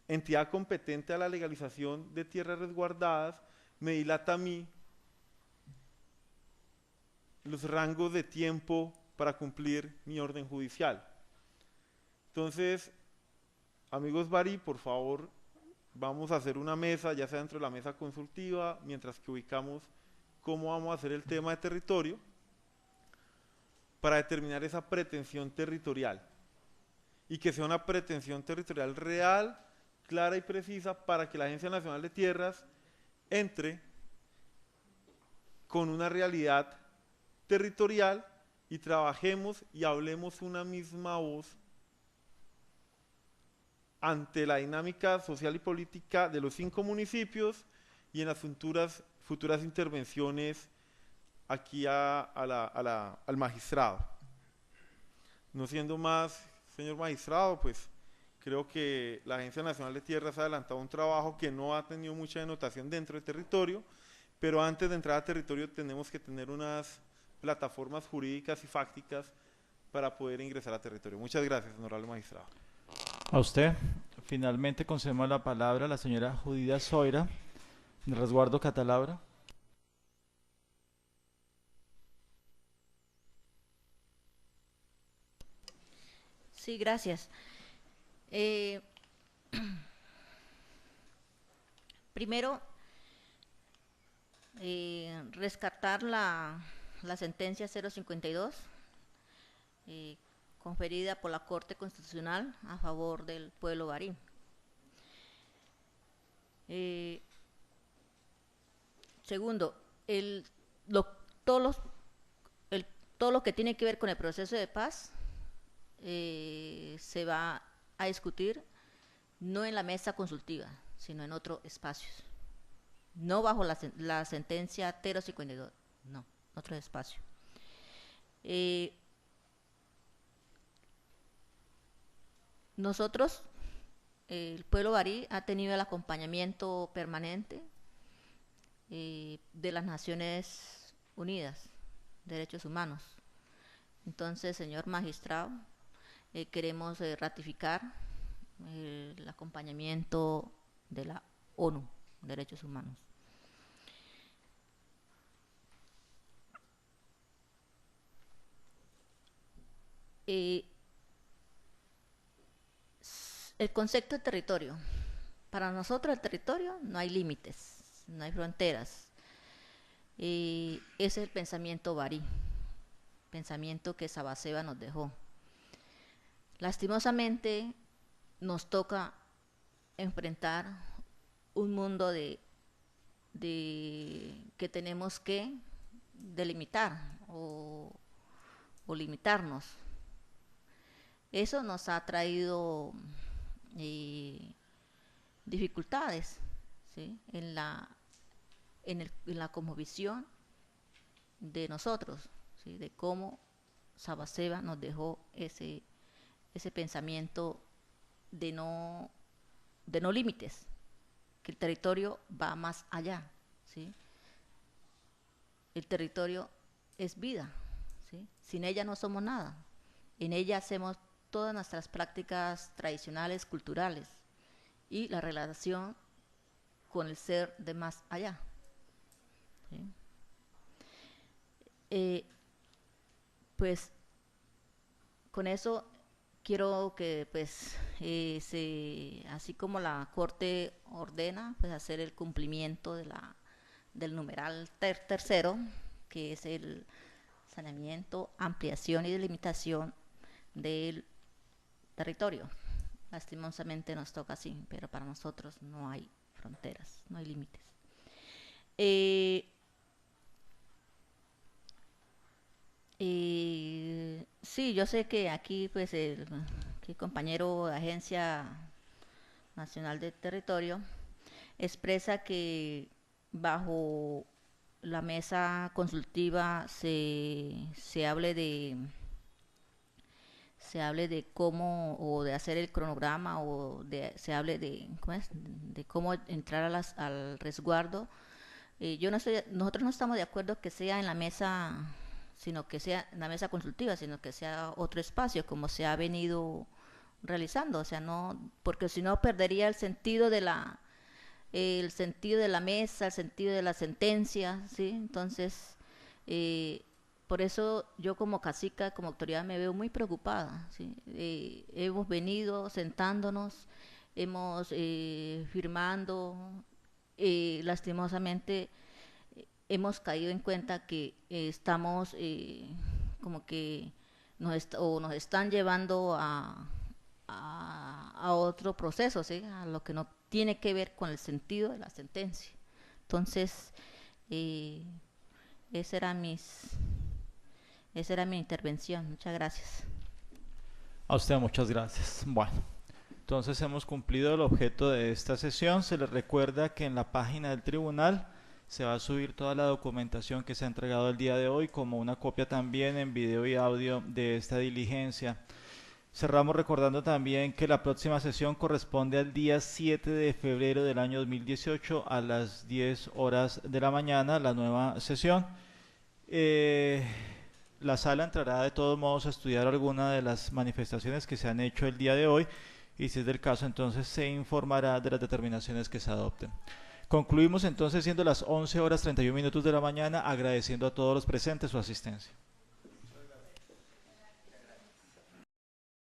entidad competente a la legalización de tierras resguardadas, me dilata a mí los rangos de tiempo para cumplir mi orden judicial. Entonces, amigos Barí, por favor, vamos a hacer una mesa, ya sea dentro de la mesa consultiva, mientras que ubicamos cómo vamos a hacer el tema de territorio, para determinar esa pretensión territorial. Y que sea una pretensión territorial real, clara y precisa, para que la Agencia Nacional de Tierras entre con una realidad territorial y trabajemos y hablemos una misma voz ante la dinámica social y política de los 5 municipios y en las futuras intervenciones aquí al magistrado. No siendo más, señor magistrado, pues creo que la Agencia Nacional de Tierras ha adelantado un trabajo que no ha tenido mucha denotación dentro del territorio, pero antes de entrar a territorio tenemos que tener unas plataformas jurídicas y fácticas para poder ingresar a territorio. Muchas gracias, honorable magistrado. A usted. Finalmente concedemos la palabra a la señora Judida Zoira, de Resguardo Catalabra. Sí, gracias. Primero, rescatar la sentencia 052 conferida por la Corte Constitucional a favor del pueblo Barí. Segundo, todos los todo lo que tiene que ver con el proceso de paz se va a discutir no en la mesa consultiva, sino en otros espacios. No bajo la sentencia 052, no, otro espacio. Nosotros, el pueblo barí ha tenido el acompañamiento permanente de las Naciones Unidas, Derechos Humanos. Entonces, señor magistrado, queremos ratificar el acompañamiento de la ONU, Derechos Humanos. El concepto de territorio. Para nosotros el territorio no hay límites, no hay fronteras. Ese es el pensamiento barí, pensamiento que Sabaseba nos dejó. Lastimosamente nos toca enfrentar un mundo que tenemos que delimitar o limitarnos. Eso nos ha traído dificultades, ¿sí? en la cosmovisión de nosotros, ¿sí? De cómo Sabaseba nos dejó ese pensamiento de no límites, que el territorio va más allá, ¿sí? El territorio es vida, ¿sí? Sin ella no somos nada, en ella hacemos todas nuestras prácticas tradicionales, culturales, y la relación con el ser de más allá, ¿sí? Pues con eso quiero que pues así como la Corte ordena pues hacer el cumplimiento del numeral tercero, que es el saneamiento, ampliación y delimitación del territorio. Lastimosamente nos toca así, pero para nosotros no hay fronteras, no hay límites. Sí, yo sé que aquí pues el compañero de Agencia Nacional de Territorio expresa que bajo la mesa consultiva se hable de cómo, o de hacer el cronograma, o se hable de cómo entrar al resguardo. Nosotros no estamos de acuerdo que sea en la mesa, sino que sea en la mesa consultiva, sino que sea otro espacio, como se ha venido realizando, o sea, no, porque si no perdería el sentido de la mesa, el sentido de la sentencia, ¿sí? Entonces, por eso yo como cacica, como autoridad, me veo muy preocupada, ¿sí? Hemos venido sentándonos, hemos firmando, lastimosamente hemos caído en cuenta que estamos como que nos están llevando a otro proceso, ¿sí? A lo que no tiene que ver con el sentido de la sentencia. Entonces, esa era mi intervención. Muchas gracias. A usted muchas gracias. Bueno, entonces hemos cumplido el objeto de esta sesión. Se les recuerda que en la página del tribunal se va a subir toda la documentación que se ha entregado el día de hoy, como una copia también en video y audio de esta diligencia. Cerramos recordando también que la próxima sesión corresponde al día 7 de febrero del año 2018 a las 10 horas de la mañana, la nueva sesión. La sala entrará de todos modos a estudiar alguna de las manifestaciones que se han hecho el día de hoy, y si es del caso entonces se informará de las determinaciones que se adopten. Concluimos entonces siendo las 11 horas 31 minutos de la mañana, agradeciendo a todos los presentes su asistencia.